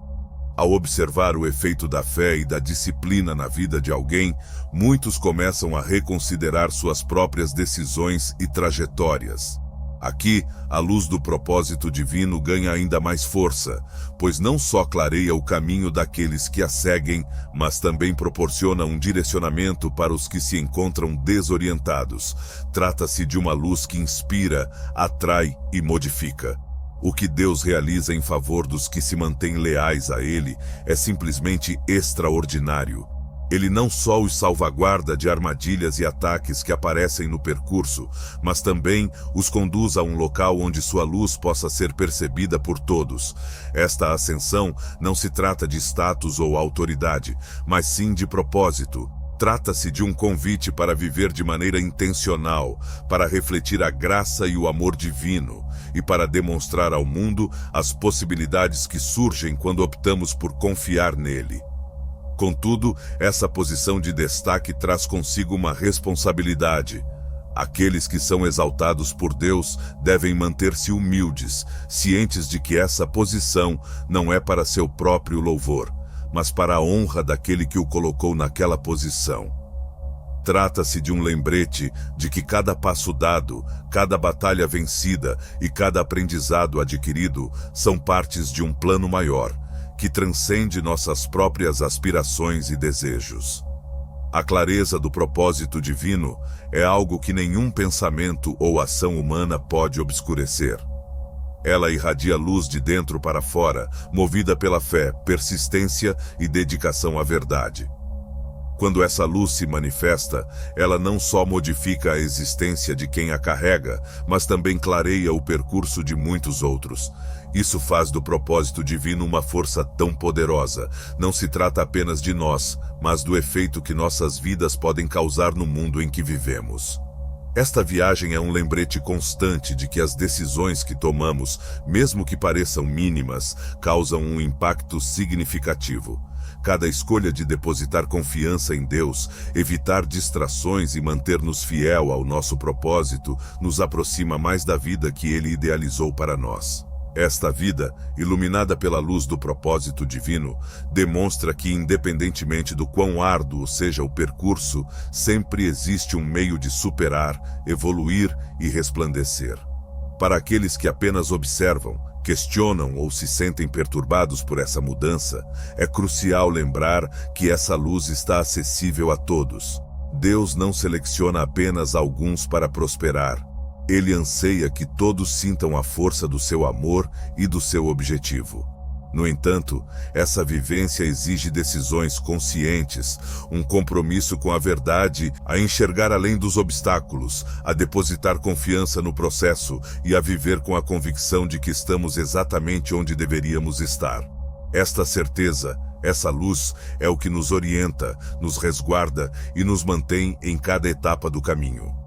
Ao observar o efeito da fé e da disciplina na vida de alguém, muitos começam a reconsiderar suas próprias decisões e trajetórias. Aqui, a luz do propósito divino ganha ainda mais força, pois não só clareia o caminho daqueles que a seguem, mas também proporciona um direcionamento para os que se encontram desorientados. Trata-se de uma luz que inspira, atrai e modifica. O que Deus realiza em favor dos que se mantêm leais a Ele é simplesmente extraordinário. Ele não só os salvaguarda de armadilhas e ataques que aparecem no percurso, mas também os conduz a um local onde sua luz possa ser percebida por todos. Esta ascensão não se trata de status ou autoridade, mas sim de propósito. Trata-se de um convite para viver de maneira intencional, para refletir a graça e o amor divino, e para demonstrar ao mundo as possibilidades que surgem quando optamos por confiar nele. Contudo, essa posição de destaque traz consigo uma responsabilidade. Aqueles que são exaltados por Deus devem manter-se humildes, cientes de que essa posição não é para seu próprio louvor, mas para a honra daquele que o colocou naquela posição. Trata-se de um lembrete de que cada passo dado, cada batalha vencida e cada aprendizado adquirido são partes de um plano maior, que transcende nossas próprias aspirações e desejos. A clareza do propósito divino é algo que nenhum pensamento ou ação humana pode obscurecer. Ela irradia luz de dentro para fora, movida pela fé, persistência e dedicação à verdade. Quando essa luz se manifesta, ela não só modifica a existência de quem a carrega, mas também clareia o percurso de muitos outros. Isso faz do propósito divino uma força tão poderosa. Não se trata apenas de nós, mas do efeito que nossas vidas podem causar no mundo em que vivemos. Esta viagem é um lembrete constante de que as decisões que tomamos, mesmo que pareçam mínimas, causam um impacto significativo. Cada escolha de depositar confiança em Deus, evitar distrações e manter-nos fiel ao nosso propósito, nos aproxima mais da vida que Ele idealizou para nós. Esta vida, iluminada pela luz do propósito divino, demonstra que, independentemente do quão árduo seja o percurso, sempre existe um meio de superar, evoluir e resplandecer. Para aqueles que apenas observam, questionam ou se sentem perturbados por essa mudança, é crucial lembrar que essa luz está acessível a todos. Deus não seleciona apenas alguns para prosperar. Ele anseia que todos sintam a força do seu amor e do seu objetivo. No entanto, essa vivência exige decisões conscientes, um compromisso com a verdade, a enxergar além dos obstáculos, a depositar confiança no processo e a viver com a convicção de que estamos exatamente onde deveríamos estar. Esta certeza, essa luz, é o que nos orienta, nos resguarda e nos mantém em cada etapa do caminho.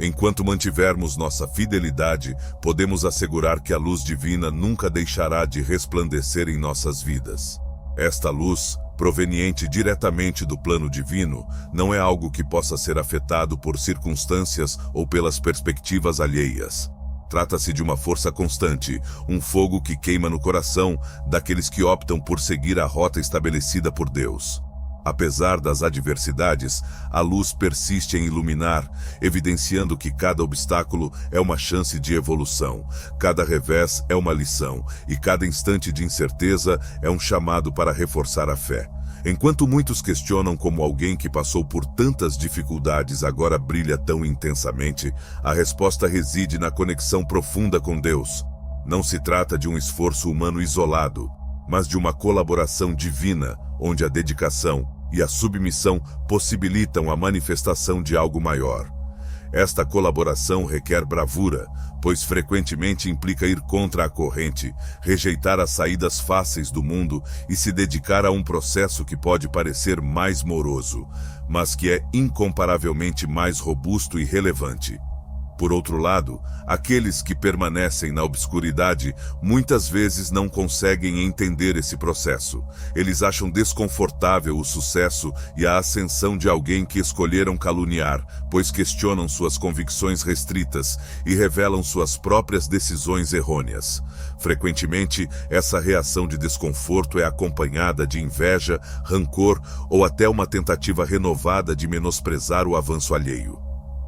Enquanto mantivermos nossa fidelidade, podemos assegurar que a luz divina nunca deixará de resplandecer em nossas vidas. Esta luz, proveniente diretamente do plano divino, não é algo que possa ser afetado por circunstâncias ou pelas perspectivas alheias. Trata-se de uma força constante, um fogo que queima no coração daqueles que optam por seguir a rota estabelecida por Deus. Apesar das adversidades, a luz persiste em iluminar, evidenciando que cada obstáculo é uma chance de evolução, cada revés é uma lição e cada instante de incerteza é um chamado para reforçar a fé. Enquanto muitos questionam como alguém que passou por tantas dificuldades agora brilha tão intensamente, a resposta reside na conexão profunda com Deus. Não se trata de um esforço humano isolado, mas de uma colaboração divina, onde a dedicação e a submissão possibilitam a manifestação de algo maior. Esta colaboração requer bravura, pois frequentemente implica ir contra a corrente, rejeitar as saídas fáceis do mundo e se dedicar a um processo que pode parecer mais moroso, mas que é incomparavelmente mais robusto e relevante. Por outro lado, aqueles que permanecem na obscuridade muitas vezes não conseguem entender esse processo. Eles acham desconfortável o sucesso e a ascensão de alguém que escolheram caluniar, pois questionam suas convicções restritas e revelam suas próprias decisões errôneas. Frequentemente, essa reação de desconforto é acompanhada de inveja, rancor ou até uma tentativa renovada de menosprezar o avanço alheio.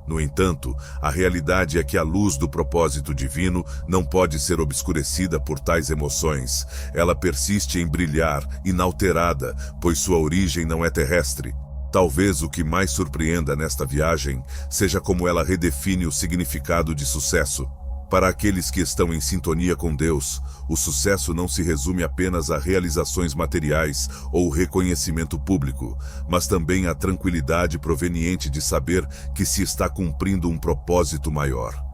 No entanto, a realidade é que a luz do propósito divino não pode ser obscurecida por tais emoções. Ela persiste em brilhar, inalterada, pois sua origem não é terrestre. Talvez o que mais surpreenda nesta viagem seja como ela redefine o significado de sucesso. Para aqueles que estão em sintonia com Deus, o sucesso não se resume apenas a realizações materiais ou reconhecimento público, mas também a tranquilidade proveniente de saber que se está cumprindo um propósito maior.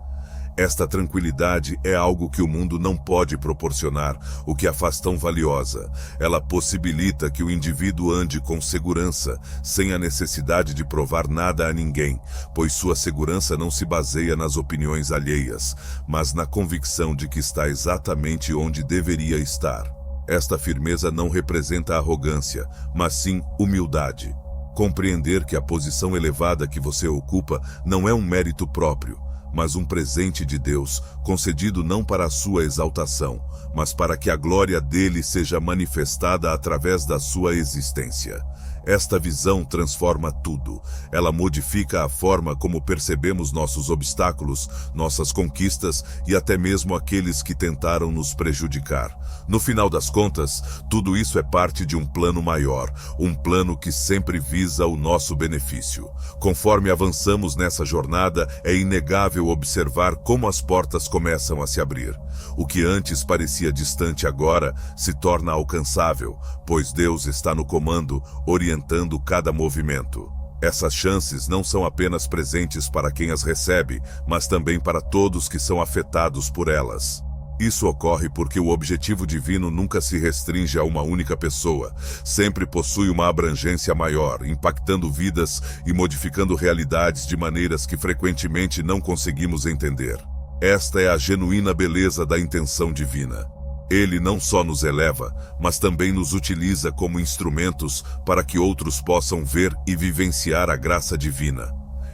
Esta tranquilidade é algo que o mundo não pode proporcionar, o que a faz tão valiosa. Ela possibilita que o indivíduo ande com segurança, sem a necessidade de provar nada a ninguém, pois sua segurança não se baseia nas opiniões alheias, mas na convicção de que está exatamente onde deveria estar. Esta firmeza não representa arrogância, mas sim humildade. Compreender que a posição elevada que você ocupa não é um mérito próprio, mas um presente de Deus, concedido não para a sua exaltação, mas para que a glória dele seja manifestada através da sua existência. Esta visão transforma tudo. Ela modifica a forma como percebemos nossos obstáculos, nossas conquistas e até mesmo aqueles que tentaram nos prejudicar. No final das contas, tudo isso é parte de um plano maior, um plano que sempre visa o nosso benefício. Conforme avançamos nessa jornada, é inegável observar como as portas começam a se abrir. O que antes parecia distante agora se torna alcançável, pois Deus está no comando, orientando cada movimento. Essas chances não são apenas presentes para quem as recebe, mas também para todos que são afetados por elas. Isso ocorre porque o objetivo divino nunca se restringe a uma única pessoa, sempre possui uma abrangência maior, impactando vidas e modificando realidades de maneiras que frequentemente não conseguimos entender. Esta é a genuína beleza da intenção divina. Ele não só nos eleva, mas também nos utiliza como instrumentos para que outros possam ver e vivenciar a graça divina.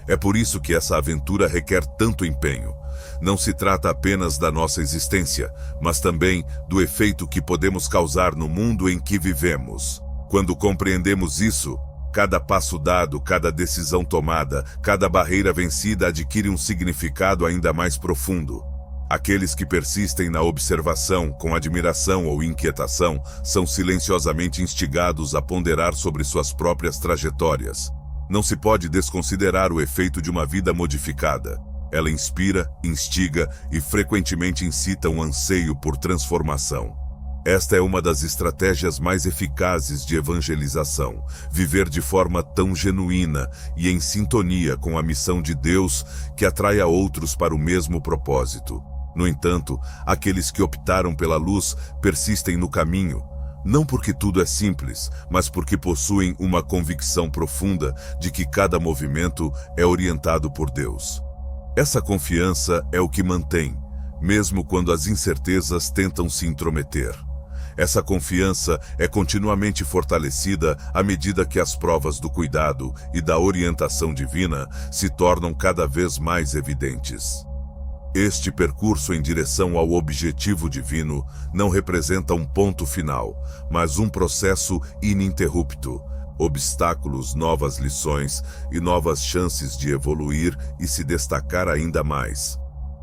É por isso que essa aventura requer tanto empenho. Não se trata apenas da nossa existência, mas também do efeito que podemos causar no mundo em que vivemos. Quando compreendemos isso, cada passo dado, cada decisão tomada, cada barreira vencida adquire um significado ainda mais profundo. Aqueles que persistem na observação, com admiração ou inquietação, são silenciosamente instigados a ponderar sobre suas próprias trajetórias. Não se pode desconsiderar o efeito de uma vida modificada. Ela inspira, instiga e frequentemente incita um anseio por transformação. Esta é uma das estratégias mais eficazes de evangelização, viver de forma tão genuína e em sintonia com a missão de Deus que atrai a outros para o mesmo propósito. No entanto, aqueles que optaram pela luz persistem no caminho, não porque tudo é simples, mas porque possuem uma convicção profunda de que cada movimento é orientado por Deus. Essa confiança é o que mantém, mesmo quando as incertezas tentam se intrometer. Essa confiança é continuamente fortalecida à medida que as provas do cuidado e da orientação divina se tornam cada vez mais evidentes. Este percurso em direção ao objetivo divino não representa um ponto final, mas um processo ininterrupto. Obstáculos, novas lições e novas chances de evoluir e se destacar ainda mais.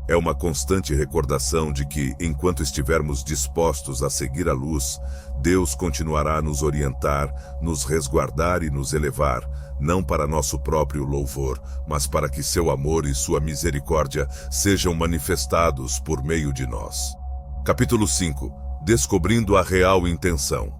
É uma constante recordação de que, enquanto estivermos dispostos a seguir a luz, Deus continuará a nos orientar, nos resguardar e nos elevar, não para nosso próprio louvor, mas para que seu amor e sua misericórdia sejam manifestados por meio de nós. Capítulo 5. Descobrindo a real intenção.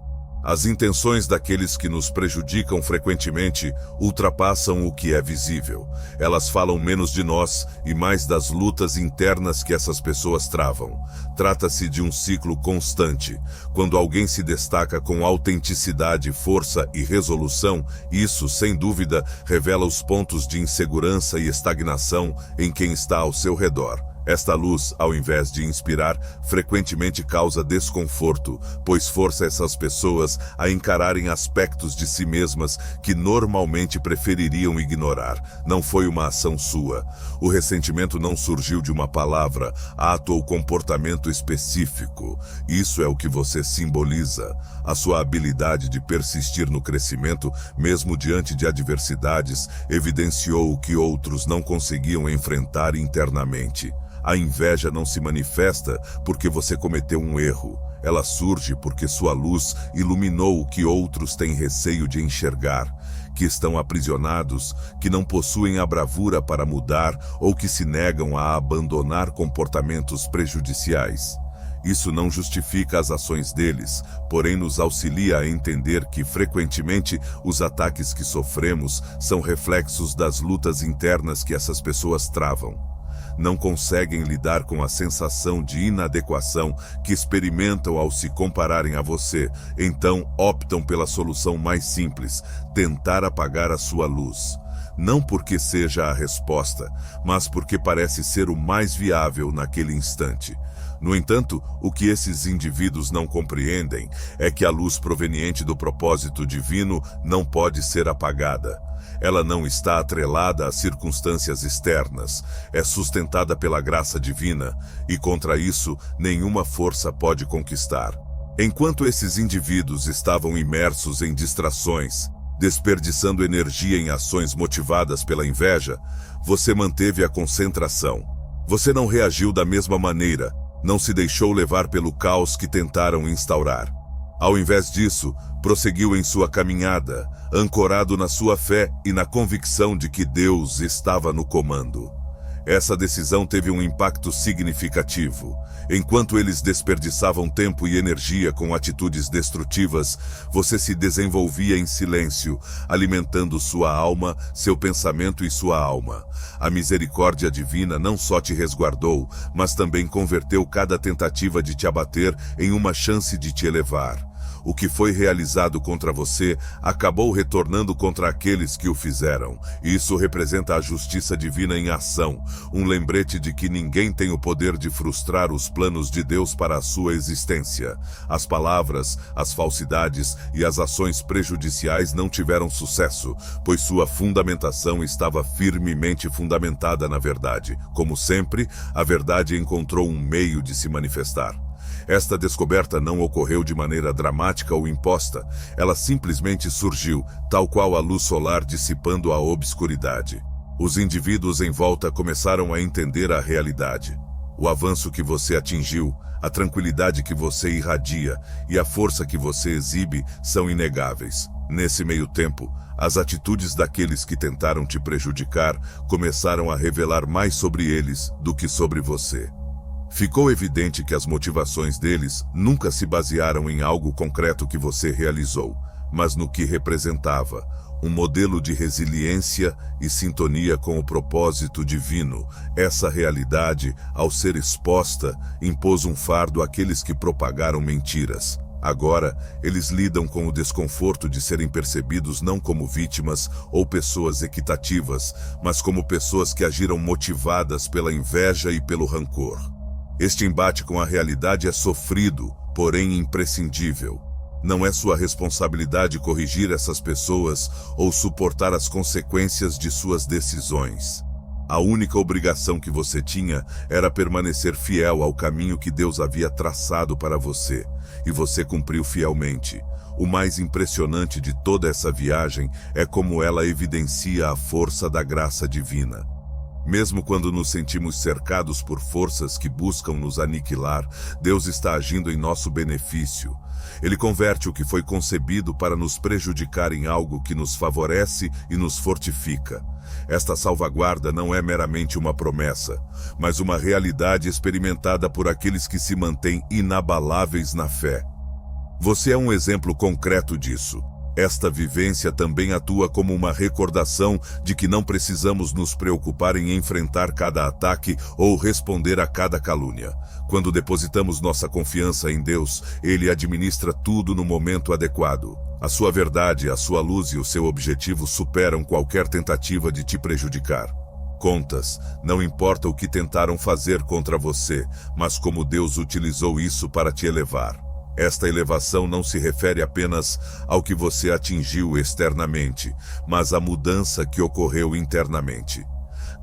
As intenções daqueles que nos prejudicam frequentemente ultrapassam o que é visível. Elas falam menos de nós e mais das lutas internas que essas pessoas travam. Trata-se de um ciclo constante. Quando alguém se destaca com autenticidade, força e resolução, isso, sem dúvida, revela os pontos de insegurança e estagnação em quem está ao seu redor. Esta luz, ao invés de inspirar, frequentemente causa desconforto, pois força essas pessoas a encararem aspectos de si mesmas que normalmente prefeririam ignorar. Não foi uma ação sua. O ressentimento não surgiu de uma palavra, ato ou comportamento específico. Isso é o que você simboliza. A sua habilidade de persistir no crescimento, mesmo diante de adversidades, evidenciou o que outros não conseguiam enfrentar internamente. A inveja não se manifesta porque você cometeu um erro. Ela surge porque sua luz iluminou o que outros têm receio de enxergar, que estão aprisionados, que não possuem a bravura para mudar ou que se negam a abandonar comportamentos prejudiciais. Isso não justifica as ações deles, porém nos auxilia a entender que, frequentemente, os ataques que sofremos são reflexos das lutas internas que essas pessoas travam. Não conseguem lidar com a sensação de inadequação que experimentam ao se compararem a você, então optam pela solução mais simples, tentar apagar a sua luz. Não porque seja a resposta, mas porque parece ser o mais viável naquele instante. No entanto, o que esses indivíduos não compreendem é que a luz proveniente do propósito divino não pode ser apagada. Ela não está atrelada a circunstâncias externas, é sustentada pela graça divina, e contra isso nenhuma força pode conquistar. Enquanto esses indivíduos estavam imersos em distrações, desperdiçando energia em ações motivadas pela inveja, você manteve a concentração. Você não reagiu da mesma maneira, não se deixou levar pelo caos que tentaram instaurar. Ao invés disso, prosseguiu em sua caminhada, ancorado na sua fé e na convicção de que Deus estava no comando. Essa decisão teve um impacto significativo. Enquanto eles desperdiçavam tempo e energia com atitudes destrutivas, você se desenvolvia em silêncio, alimentando sua alma, seu pensamento e sua alma. A misericórdia divina não só te resguardou, mas também converteu cada tentativa de te abater em uma chance de te elevar. O que foi realizado contra você acabou retornando contra aqueles que o fizeram. Isso representa a justiça divina em ação, um lembrete de que ninguém tem o poder de frustrar os planos de Deus para a sua existência. As palavras, as falsidades e as ações prejudiciais não tiveram sucesso, pois sua fundamentação estava firmemente fundamentada na verdade. Como sempre, a verdade encontrou um meio de se manifestar. Esta descoberta não ocorreu de maneira dramática ou imposta, ela simplesmente surgiu, tal qual a luz solar dissipando a obscuridade. Os indivíduos em volta começaram a entender a realidade. O avanço que você atingiu, a tranquilidade que você irradia e a força que você exibe são inegáveis. Nesse meio tempo, as atitudes daqueles que tentaram te prejudicar começaram a revelar mais sobre eles do que sobre você. Ficou evidente que as motivações deles nunca se basearam em algo concreto que você realizou, mas no que representava, um modelo de resiliência e sintonia com o propósito divino. Essa realidade, ao ser exposta, impôs um fardo àqueles que propagaram mentiras. Agora, eles lidam com o desconforto de serem percebidos não como vítimas ou pessoas equitativas, mas como pessoas que agiram motivadas pela inveja e pelo rancor. Este embate com a realidade é sofrido, porém imprescindível. Não é sua responsabilidade corrigir essas pessoas ou suportar as consequências de suas decisões. A única obrigação que você tinha era permanecer fiel ao caminho que Deus havia traçado para você, e você cumpriu fielmente. O mais impressionante de toda essa viagem é como ela evidencia a força da graça divina. Mesmo quando nos sentimos cercados por forças que buscam nos aniquilar, Deus está agindo em nosso benefício. Ele converte o que foi concebido para nos prejudicar em algo que nos favorece e nos fortifica. Esta salvaguarda não é meramente uma promessa, mas uma realidade experimentada por aqueles que se mantêm inabaláveis na fé. Você é um exemplo concreto disso. Esta vivência também atua como uma recordação de que não precisamos nos preocupar em enfrentar cada ataque ou responder a cada calúnia. Quando depositamos nossa confiança em Deus, Ele administra tudo no momento adequado. A sua verdade, a sua luz e o seu objetivo superam qualquer tentativa de te prejudicar. Contas, não importa o que tentaram fazer contra você, mas como Deus utilizou isso para te elevar. Esta elevação não se refere apenas ao que você atingiu externamente, mas à mudança que ocorreu internamente.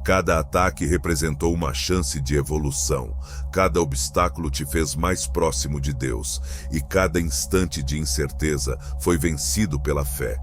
Cada ataque representou uma chance de evolução, cada obstáculo te fez mais próximo de Deus, e cada instante de incerteza foi vencido pela fé.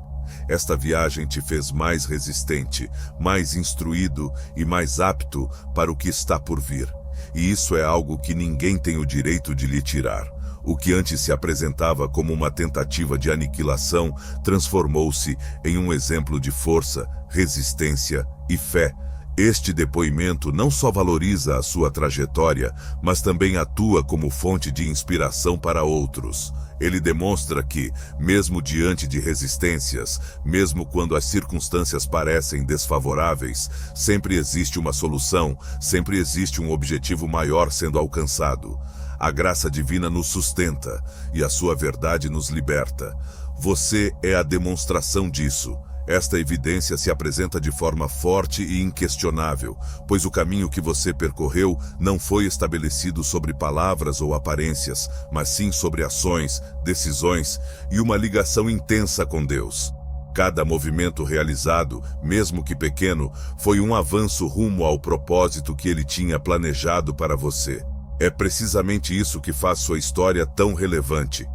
Esta viagem te fez mais resistente, mais instruído e mais apto para o que está por vir. E isso é algo que ninguém tem o direito de lhe tirar. O que antes se apresentava como uma tentativa de aniquilação transformou-se em um exemplo de força, resistência e fé. Este depoimento não só valoriza a sua trajetória, mas também atua como fonte de inspiração para outros. Ele demonstra que, mesmo diante de resistências, mesmo quando as circunstâncias parecem desfavoráveis, sempre existe uma solução, sempre existe um objetivo maior sendo alcançado. A graça divina nos sustenta e a sua verdade nos liberta. Você é a demonstração disso. Esta evidência se apresenta de forma forte e inquestionável, pois o caminho que você percorreu não foi estabelecido sobre palavras ou aparências, mas sim sobre ações, decisões e uma ligação intensa com Deus. Cada movimento realizado, mesmo que pequeno, foi um avanço rumo ao propósito que Ele tinha planejado para você. É precisamente isso que faz sua história tão relevante.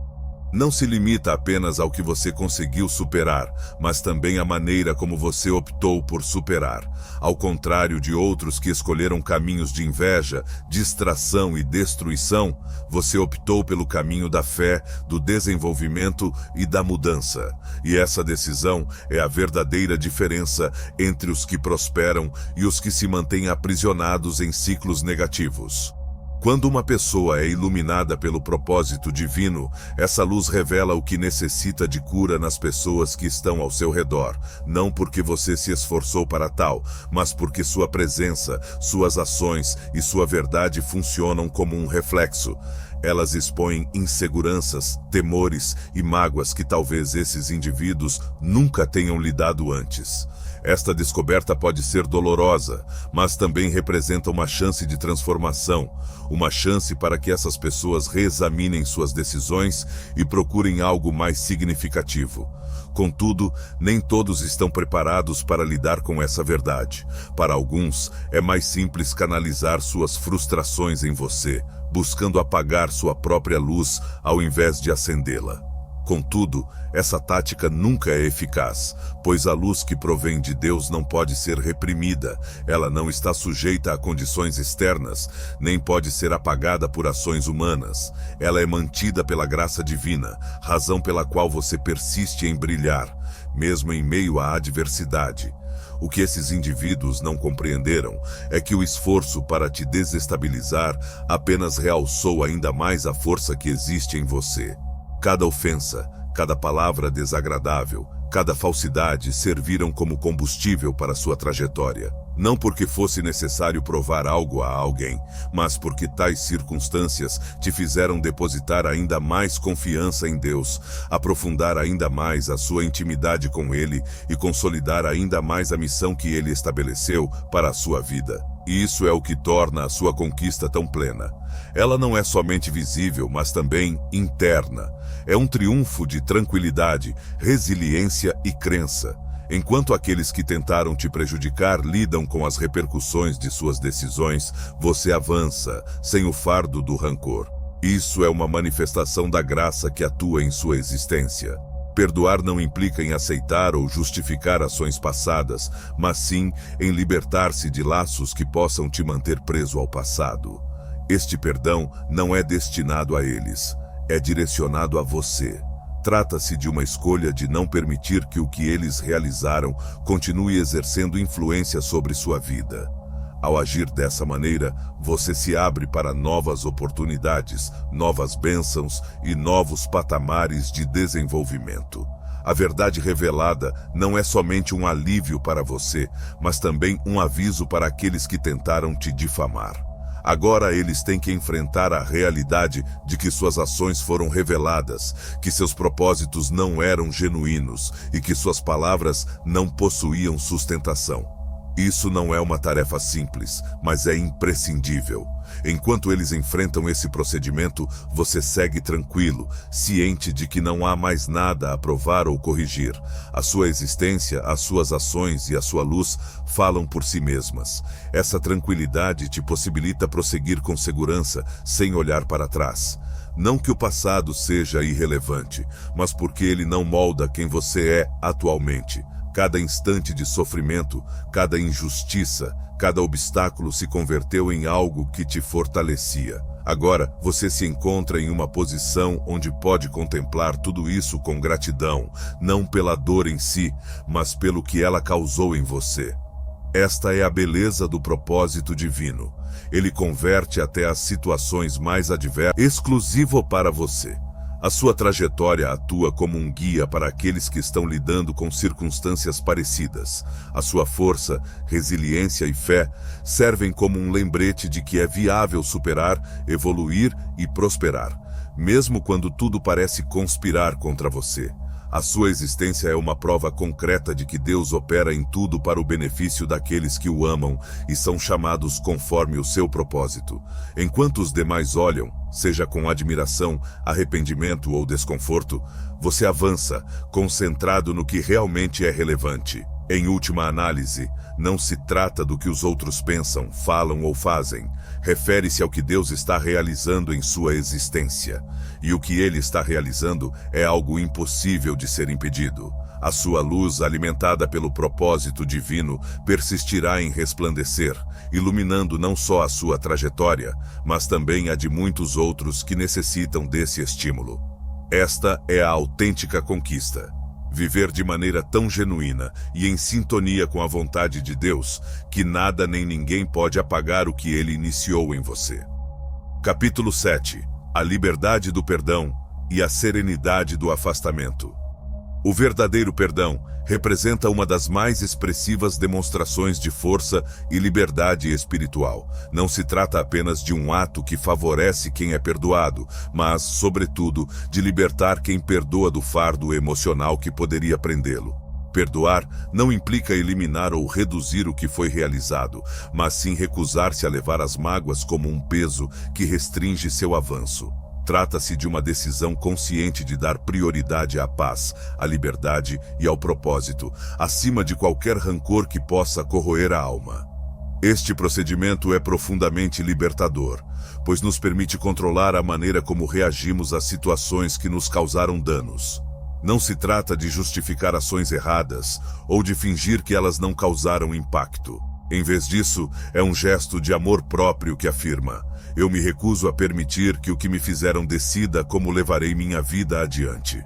Não se limita apenas ao que você conseguiu superar, mas também à maneira como você optou por superar. Ao contrário de outros que escolheram caminhos de inveja, distração e destruição, você optou pelo caminho da fé, do desenvolvimento e da mudança. E essa decisão é a verdadeira diferença entre os que prosperam e os que se mantêm aprisionados em ciclos negativos. Quando uma pessoa é iluminada pelo propósito divino, essa luz revela o que necessita de cura nas pessoas que estão ao seu redor, não porque você se esforçou para tal, mas porque sua presença, suas ações e sua verdade funcionam como um reflexo. Elas expõem inseguranças, temores e mágoas que talvez esses indivíduos nunca tenham lidado antes. Esta descoberta pode ser dolorosa, mas também representa uma chance de transformação, uma chance para que essas pessoas reexaminem suas decisões e procurem algo mais significativo. Contudo, nem todos estão preparados para lidar com essa verdade. Para alguns, é mais simples canalizar suas frustrações em você, buscando apagar sua própria luz ao invés de acendê-la. Contudo, essa tática nunca é eficaz, pois a luz que provém de Deus não pode ser reprimida, ela não está sujeita a condições externas, nem pode ser apagada por ações humanas. Ela é mantida pela graça divina, razão pela qual você persiste em brilhar, mesmo em meio à adversidade. O que esses indivíduos não compreenderam é que o esforço para te desestabilizar apenas realçou ainda mais a força que existe em você. Cada ofensa, cada palavra desagradável, cada falsidade serviram como combustível para sua trajetória. Não porque fosse necessário provar algo a alguém, mas porque tais circunstâncias te fizeram depositar ainda mais confiança em Deus, aprofundar ainda mais a sua intimidade com Ele e consolidar ainda mais a missão que Ele estabeleceu para a sua vida. E isso é o que torna a sua conquista tão plena. Ela não é somente visível, mas também interna. É um triunfo de tranquilidade, resiliência e crença. Enquanto aqueles que tentaram te prejudicar lidam com as repercussões de suas decisões, você avança, sem o fardo do rancor. Isso é uma manifestação da graça que atua em sua existência. Perdoar não implica em aceitar ou justificar ações passadas, mas sim em libertar-se de laços que possam te manter preso ao passado. Este perdão não é destinado a eles, é direcionado a você. Trata-se de uma escolha de não permitir que o que eles realizaram continue exercendo influência sobre sua vida. Ao agir dessa maneira, você se abre para novas oportunidades, novas bênçãos e novos patamares de desenvolvimento. A verdade revelada não é somente um alívio para você, mas também um aviso para aqueles que tentaram te difamar. Agora eles têm que enfrentar a realidade de que suas ações foram reveladas, que seus propósitos não eram genuínos e que suas palavras não possuíam sustentação. Isso não é uma tarefa simples, mas é imprescindível. Enquanto eles enfrentam esse procedimento, você segue tranquilo, ciente de que não há mais nada a provar ou corrigir. A sua existência, as suas ações e a sua luz falam por si mesmas. Essa tranquilidade te possibilita prosseguir com segurança, sem olhar para trás. Não que o passado seja irrelevante, mas porque ele não molda quem você é atualmente. Cada instante de sofrimento, cada injustiça, cada obstáculo se converteu em algo que te fortalecia. Agora, você se encontra em uma posição onde pode contemplar tudo isso com gratidão, não pela dor em si, mas pelo que ela causou em você. Esta é a beleza do propósito divino. Ele converte até as situações mais adversas exclusivo para você. A sua trajetória atua como um guia para aqueles que estão lidando com circunstâncias parecidas. A sua força, resiliência e fé servem como um lembrete de que é viável superar, evoluir e prosperar, mesmo quando tudo parece conspirar contra você. A sua existência é uma prova concreta de que Deus opera em tudo para o benefício daqueles que o amam e são chamados conforme o seu propósito. Enquanto os demais olham, seja com admiração, arrependimento ou desconforto, você avança, concentrado no que realmente é relevante. Em última análise, não se trata do que os outros pensam, falam ou fazem. Refere-se ao que Deus está realizando em sua existência. E o que Ele está realizando é algo impossível de ser impedido. A sua luz, alimentada pelo propósito divino, persistirá em resplandecer, iluminando não só a sua trajetória, mas também a de muitos outros que necessitam desse estímulo. Esta é a autêntica conquista. Viver de maneira tão genuína e em sintonia com a vontade de Deus, que nada nem ninguém pode apagar o que Ele iniciou em você. Capítulo 7. A liberdade do perdão e a serenidade do afastamento. O verdadeiro perdão representa uma das mais expressivas demonstrações de força e liberdade espiritual. Não se trata apenas de um ato que favorece quem é perdoado, mas, sobretudo, de libertar quem perdoa do fardo emocional que poderia prendê-lo. Perdoar não implica eliminar ou reduzir o que foi realizado, mas sim recusar-se a levar as mágoas como um peso que restringe seu avanço. Trata-se de uma decisão consciente de dar prioridade à paz, à liberdade e ao propósito, acima de qualquer rancor que possa corroer a alma. Este procedimento é profundamente libertador, pois nos permite controlar a maneira como reagimos às situações que nos causaram danos. Não se trata de justificar ações erradas ou de fingir que elas não causaram impacto. Em vez disso, é um gesto de amor próprio que afirma: eu me recuso a permitir que o que me fizeram decida como levarei minha vida adiante.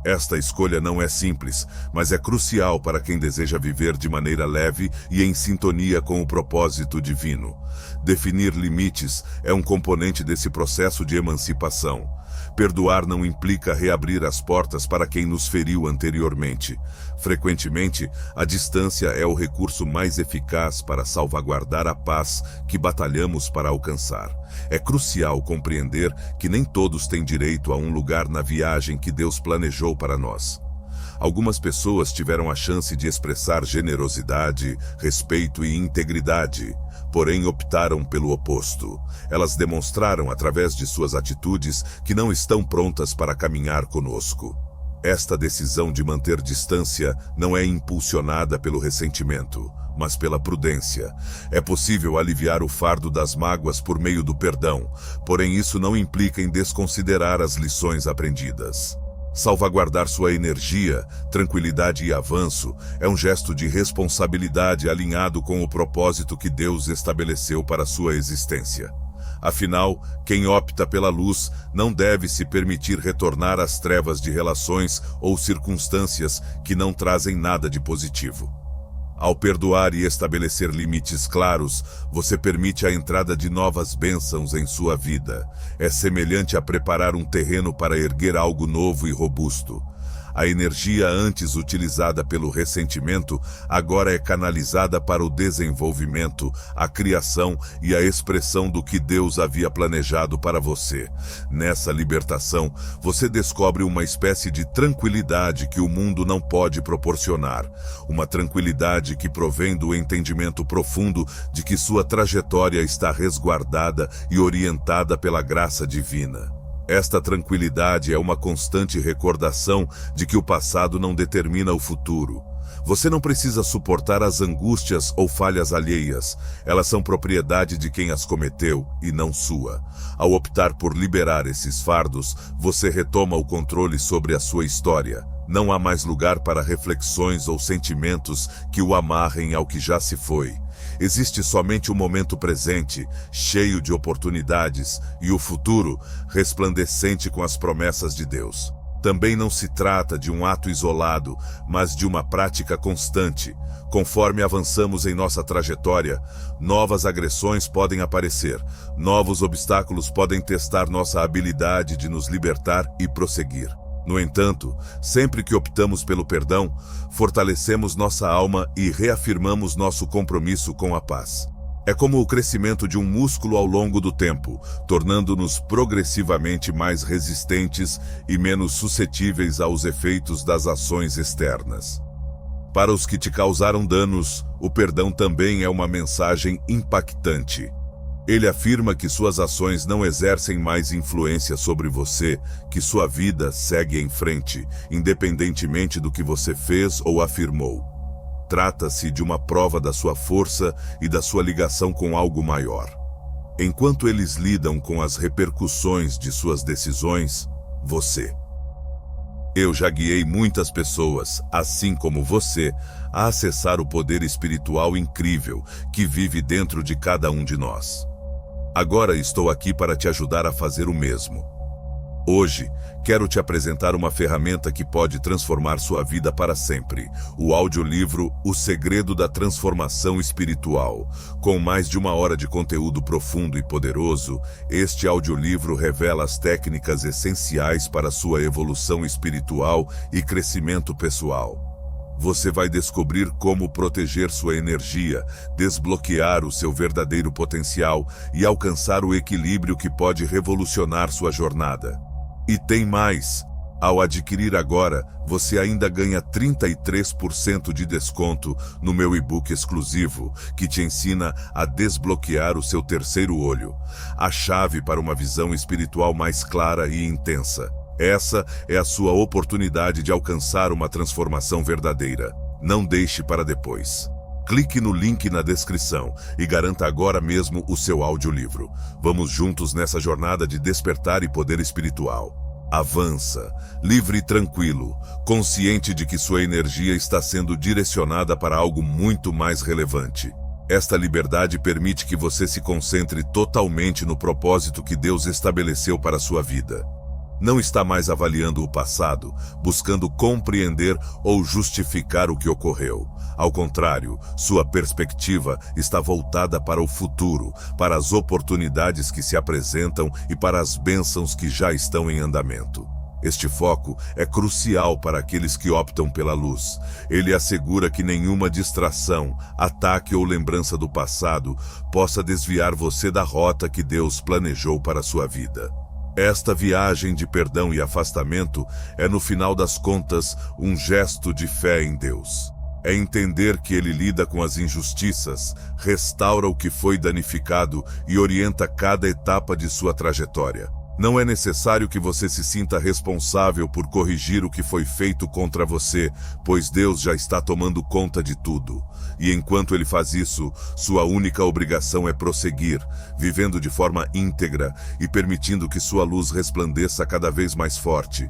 Esta escolha não é simples, mas é crucial para quem deseja viver de maneira leve e em sintonia com o propósito divino. Definir limites é um componente desse processo de emancipação. Perdoar não implica reabrir as portas para quem nos feriu anteriormente. Frequentemente, a distância é o recurso mais eficaz para salvaguardar a paz que batalhamos para alcançar. É crucial compreender que nem todos têm direito a um lugar na viagem que Deus planejou para nós. Algumas pessoas tiveram a chance de expressar generosidade, respeito e integridade, porém optaram pelo oposto. Elas demonstraram através de suas atitudes que não estão prontas para caminhar conosco. Esta decisão de manter distância não é impulsionada pelo ressentimento, mas pela prudência. É possível aliviar o fardo das mágoas por meio do perdão, porém isso não implica em desconsiderar as lições aprendidas. Salvaguardar sua energia, tranquilidade e avanço é um gesto de responsabilidade alinhado com o propósito que Deus estabeleceu para sua existência. Afinal, quem opta pela luz não deve se permitir retornar às trevas de relações ou circunstâncias que não trazem nada de positivo. Ao perdoar e estabelecer limites claros, você permite a entrada de novas bênçãos em sua vida. É semelhante a preparar um terreno para erguer algo novo e robusto. A energia antes utilizada pelo ressentimento agora é canalizada para o desenvolvimento, a criação e a expressão do que Deus havia planejado para você. Nessa libertação, você descobre uma espécie de tranquilidade que o mundo não pode proporcionar. Uma tranquilidade que provém do entendimento profundo de que sua trajetória está resguardada e orientada pela graça divina. Esta tranquilidade é uma constante recordação de que o passado não determina o futuro. Você não precisa suportar as angústias ou falhas alheias. Elas são propriedade de quem as cometeu e não sua. Ao optar por liberar esses fardos, você retoma o controle sobre a sua história. Não há mais lugar para reflexões ou sentimentos que o amarrem ao que já se foi. Existe somente o momento presente, cheio de oportunidades, e o futuro, resplandecente com as promessas de Deus. Também não se trata de um ato isolado, mas de uma prática constante. Conforme avançamos em nossa trajetória, novas agressões podem aparecer, novos obstáculos podem testar nossa habilidade de nos libertar e prosseguir. No entanto, sempre que optamos pelo perdão, fortalecemos nossa alma e reafirmamos nosso compromisso com a paz. É como o crescimento de um músculo ao longo do tempo, tornando-nos progressivamente mais resistentes e menos suscetíveis aos efeitos das ações externas. Para os que te causaram danos, o perdão também é uma mensagem impactante. Ele afirma que suas ações não exercem mais influência sobre você, que sua vida segue em frente, independentemente do que você fez ou afirmou. Trata-se de uma prova da sua força e da sua ligação com algo maior. Enquanto eles lidam com as repercussões de suas decisões, você. Eu já guiei muitas pessoas, assim como você, a acessar o poder espiritual incrível que vive dentro de cada um de nós. Agora estou aqui para te ajudar a fazer o mesmo. Hoje, quero te apresentar uma ferramenta que pode transformar sua vida para sempre. O audiolivro O Segredo da Transformação Espiritual. Com mais de 1 hora de conteúdo profundo e poderoso, este audiolivro revela as técnicas essenciais para sua evolução espiritual e crescimento pessoal. Você vai descobrir como proteger sua energia, desbloquear o seu verdadeiro potencial e alcançar o equilíbrio que pode revolucionar sua jornada. E tem mais! Ao adquirir agora, você ainda ganha 33% de desconto no meu e-book exclusivo, que te ensina a desbloquear o seu terceiro olho, a chave para uma visão espiritual mais clara e intensa. Essa é a sua oportunidade de alcançar uma transformação verdadeira. Não deixe para depois. Clique no link na descrição e garanta agora mesmo o seu audiolivro. Vamos juntos nessa jornada de despertar e poder espiritual. Avança, livre e tranquilo, consciente de que sua energia está sendo direcionada para algo muito mais relevante. Esta liberdade permite que você se concentre totalmente no propósito que Deus estabeleceu para a sua vida. Não está mais avaliando o passado, buscando compreender ou justificar o que ocorreu. Ao contrário, sua perspectiva está voltada para o futuro, para as oportunidades que se apresentam e para as bênçãos que já estão em andamento. Este foco é crucial para aqueles que optam pela luz. Ele assegura que nenhuma distração, ataque ou lembrança do passado possa desviar você da rota que Deus planejou para a sua vida. Esta viagem de perdão e afastamento é, no final das contas, um gesto de fé em Deus. É entender que Ele lida com as injustiças, restaura o que foi danificado e orienta cada etapa de sua trajetória. Não é necessário que você se sinta responsável por corrigir o que foi feito contra você, pois Deus já está tomando conta de tudo. E enquanto Ele faz isso, sua única obrigação é prosseguir, vivendo de forma íntegra e permitindo que sua luz resplandeça cada vez mais forte.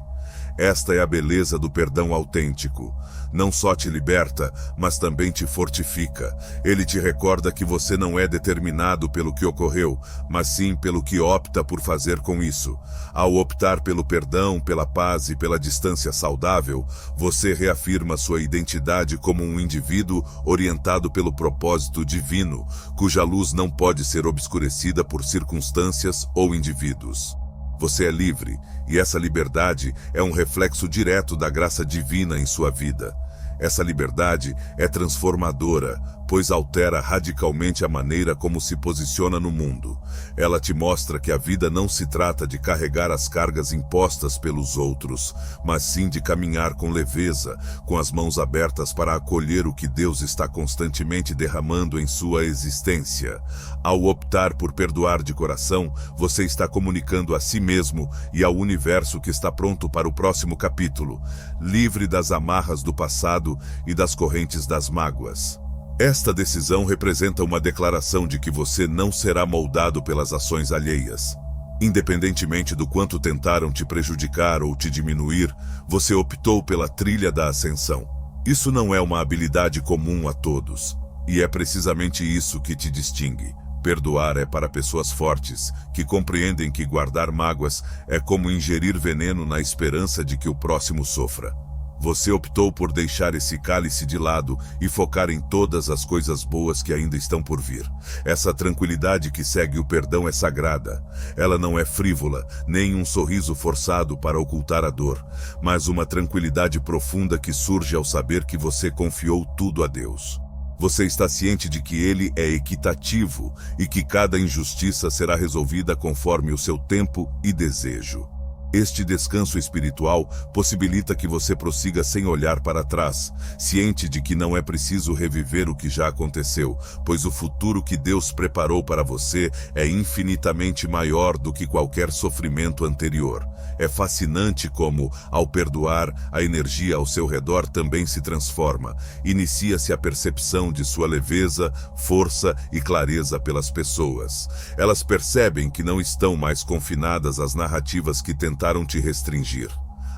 Esta é a beleza do perdão autêntico. Não só te liberta, mas também te fortifica. Ele te recorda que você não é determinado pelo que ocorreu, mas sim pelo que opta por fazer com isso. Ao optar pelo perdão, pela paz e pela distância saudável, você reafirma sua identidade como um indivíduo orientado pelo propósito divino, cuja luz não pode ser obscurecida por circunstâncias ou indivíduos. Você é livre, e essa liberdade é um reflexo direto da graça divina em sua vida. Essa liberdade é transformadora, pois altera radicalmente a maneira como se posiciona no mundo. Ela te mostra que a vida não se trata de carregar as cargas impostas pelos outros, mas sim de caminhar com leveza, com as mãos abertas para acolher o que Deus está constantemente derramando em sua existência. Ao optar por perdoar de coração, você está comunicando a si mesmo e ao universo que está pronto para o próximo capítulo, livre das amarras do passado e das correntes das mágoas. Esta decisão representa uma declaração de que você não será moldado pelas ações alheias. Independentemente do quanto tentaram te prejudicar ou te diminuir, você optou pela trilha da ascensão. Isso não é uma habilidade comum a todos, e é precisamente isso que te distingue. Perdoar é para pessoas fortes, que compreendem que guardar mágoas é como ingerir veneno na esperança de que o próximo sofra. Você optou por deixar esse cálice de lado e focar em todas as coisas boas que ainda estão por vir. Essa tranquilidade que segue o perdão é sagrada. Ela não é frívola, nem um sorriso forçado para ocultar a dor, mas uma tranquilidade profunda que surge ao saber que você confiou tudo a Deus. Você está ciente de que Ele é equitativo e que cada injustiça será resolvida conforme o seu tempo e desejo. Este descanso espiritual possibilita que você prossiga sem olhar para trás, ciente de que não é preciso reviver o que já aconteceu, pois o futuro que Deus preparou para você é infinitamente maior do que qualquer sofrimento anterior. É fascinante como, ao perdoar, a energia ao seu redor também se transforma. Inicia-se a percepção de sua leveza, força e clareza pelas pessoas. Elas percebem que não estão mais confinadas às narrativas que tentaram te restringir.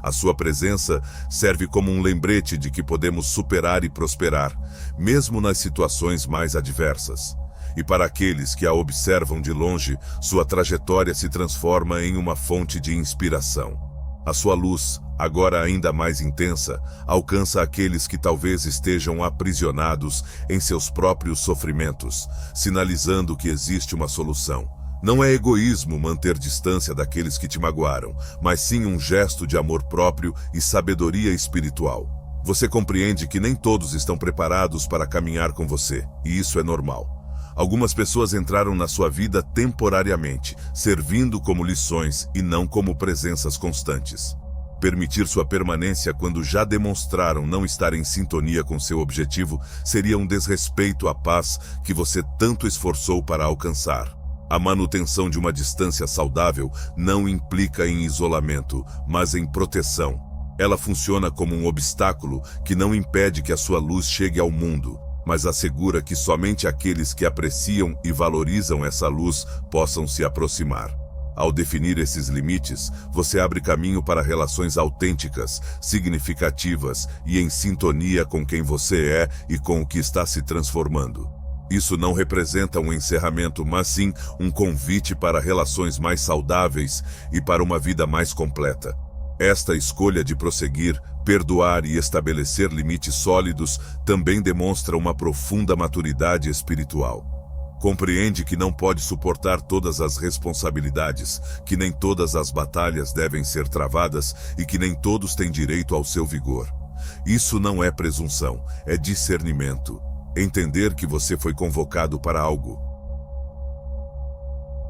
A sua presença serve como um lembrete de que podemos superar e prosperar, mesmo nas situações mais adversas. E para aqueles que a observam de longe, sua trajetória se transforma em uma fonte de inspiração. A sua luz, agora ainda mais intensa, alcança aqueles que talvez estejam aprisionados em seus próprios sofrimentos, sinalizando que existe uma solução. Não é egoísmo manter distância daqueles que te magoaram, mas sim um gesto de amor próprio e sabedoria espiritual. Você compreende que nem todos estão preparados para caminhar com você, e isso é normal. Algumas pessoas entraram na sua vida temporariamente, servindo como lições e não como presenças constantes. Permitir sua permanência quando já demonstraram não estar em sintonia com seu objetivo seria um desrespeito à paz que você tanto esforçou para alcançar. A manutenção de uma distância saudável não implica em isolamento, mas em proteção. Ela funciona como um obstáculo que não impede que a sua luz chegue ao mundo, mas assegura que somente aqueles que apreciam e valorizam essa luz possam se aproximar. Ao definir esses limites, você abre caminho para relações autênticas, significativas e em sintonia com quem você é e com o que está se transformando. Isso não representa um encerramento, mas sim um convite para relações mais saudáveis e para uma vida mais completa. Esta escolha de prosseguir, perdoar e estabelecer limites sólidos também demonstra uma profunda maturidade espiritual. Compreende que não pode suportar todas as responsabilidades, que nem todas as batalhas devem ser travadas e que nem todos têm direito ao seu vigor. Isso não é presunção, é discernimento. Entender que você foi convocado para algo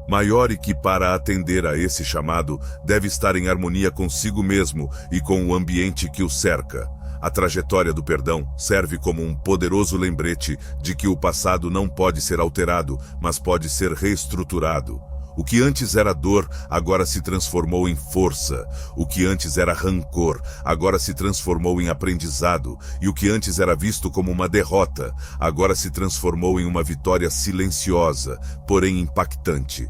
maior e que, para atender a esse chamado, deve estar em harmonia consigo mesmo e com o ambiente que o cerca. A trajetória do perdão serve como um poderoso lembrete de que o passado não pode ser alterado, mas pode ser reestruturado. O que antes era dor, agora se transformou em força. O que antes era rancor, agora se transformou em aprendizado. E o que antes era visto como uma derrota, agora se transformou em uma vitória silenciosa, porém impactante.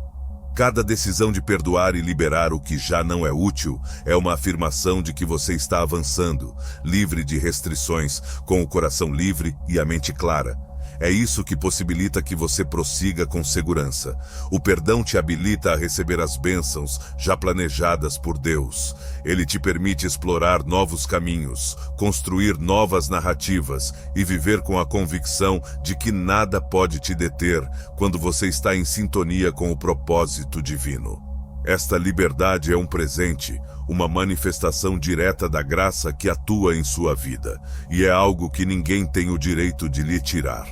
Cada decisão de perdoar e liberar o que já não é útil é uma afirmação de que você está avançando, livre de restrições, com o coração livre e a mente clara. É isso que possibilita que você prossiga com segurança. O perdão te habilita a receber as bênçãos já planejadas por Deus. Ele te permite explorar novos caminhos, construir novas narrativas e viver com a convicção de que nada pode te deter quando você está em sintonia com o propósito divino. Esta liberdade é um presente, uma manifestação direta da graça que atua em sua vida, e é algo que ninguém tem o direito de lhe tirar.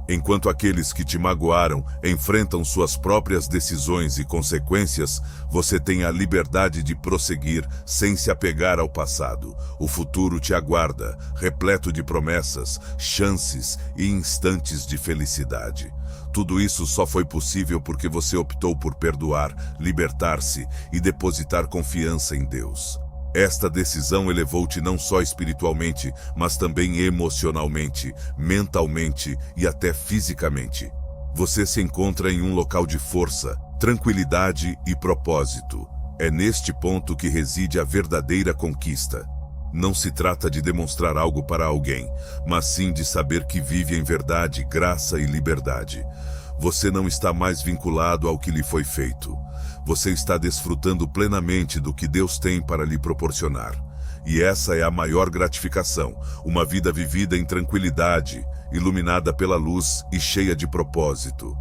Enquanto aqueles que te magoaram enfrentam suas próprias decisões e consequências, você tem a liberdade de prosseguir sem se apegar ao passado. O futuro te aguarda, repleto de promessas, chances e instantes de felicidade. Tudo isso só foi possível porque você optou por perdoar, libertar-se e depositar confiança em Deus. Esta decisão elevou-te não só espiritualmente, mas também emocionalmente, mentalmente e até fisicamente. Você se encontra em um local de força, tranquilidade e propósito. É neste ponto que reside a verdadeira conquista. Não se trata de demonstrar algo para alguém, mas sim de saber que vive em verdade, graça e liberdade. Você não está mais vinculado ao que lhe foi feito. Você está desfrutando plenamente do que Deus tem para lhe proporcionar. E essa é a maior gratificação, uma vida vivida em tranquilidade, iluminada pela luz e cheia de propósito.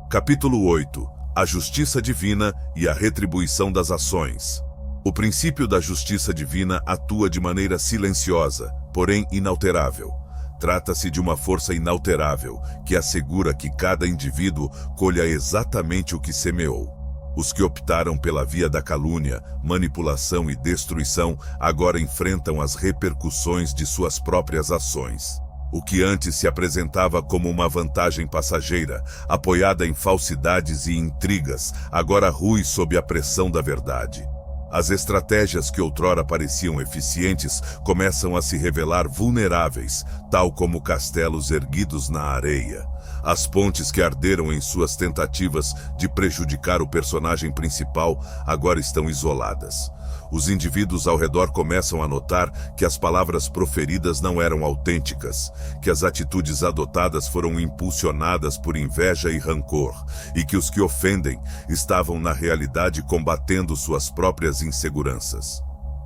Capítulo 8. A justiça divina e a retribuição das ações. O princípio da justiça divina atua de maneira silenciosa, porém inalterável. Trata-se de uma força inalterável, que assegura que cada indivíduo colha exatamente o que semeou. Os que optaram pela via da calúnia, manipulação e destruição agora enfrentam as repercussões de suas próprias ações. O que antes se apresentava como uma vantagem passageira, apoiada em falsidades e intrigas, agora rui sob a pressão da verdade. As estratégias que outrora pareciam eficientes começam a se revelar vulneráveis, tal como castelos erguidos na areia. As pontes que arderam em suas tentativas de prejudicar o personagem principal agora estão isoladas. Os indivíduos ao redor começam a notar que as palavras proferidas não eram autênticas, que as atitudes adotadas foram impulsionadas por inveja e rancor, e que os que ofendem estavam na realidade combatendo suas próprias inseguranças.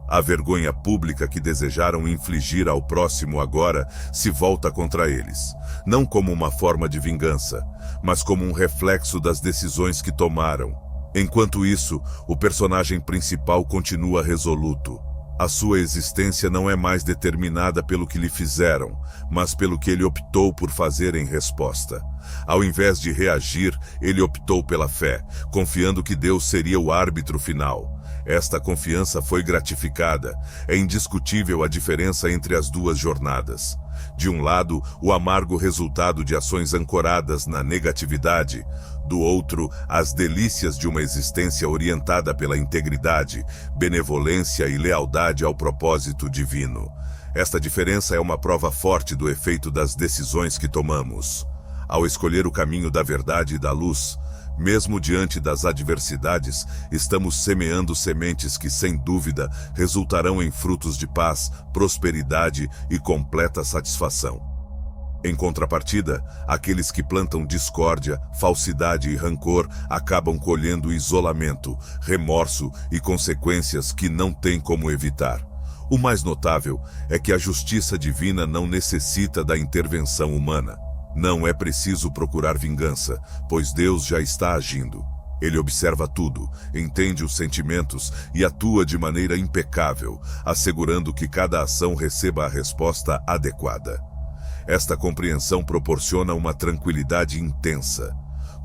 A vergonha pública que desejaram infligir ao próximo agora se volta contra eles, não como uma forma de vingança, mas como um reflexo das decisões que tomaram. Enquanto isso, o personagem principal continua resoluto. A sua existência não é mais determinada pelo que lhe fizeram, mas pelo que ele optou por fazer em resposta. Ao invés de reagir, ele optou pela fé, confiando que Deus seria o árbitro final. Esta confiança foi gratificada. É indiscutível a diferença entre as duas jornadas. De um lado, o amargo resultado de ações ancoradas na negatividade. Do outro, as delícias de uma existência orientada pela integridade, benevolência e lealdade ao propósito divino. Esta diferença é uma prova forte do efeito das decisões que tomamos. Ao escolher o caminho da verdade e da luz, mesmo diante das adversidades, estamos semeando sementes que, sem dúvida, resultarão em frutos de paz, prosperidade e completa satisfação. Em contrapartida, aqueles que plantam discórdia, falsidade e rancor acabam colhendo isolamento, remorso e consequências que não têm como evitar. O mais notável é que a justiça divina não necessita da intervenção humana. Não é preciso procurar vingança, pois Deus já está agindo. Ele observa tudo, entende os sentimentos e atua de maneira impecável, assegurando que cada ação receba a resposta adequada. Esta compreensão proporciona uma tranquilidade intensa.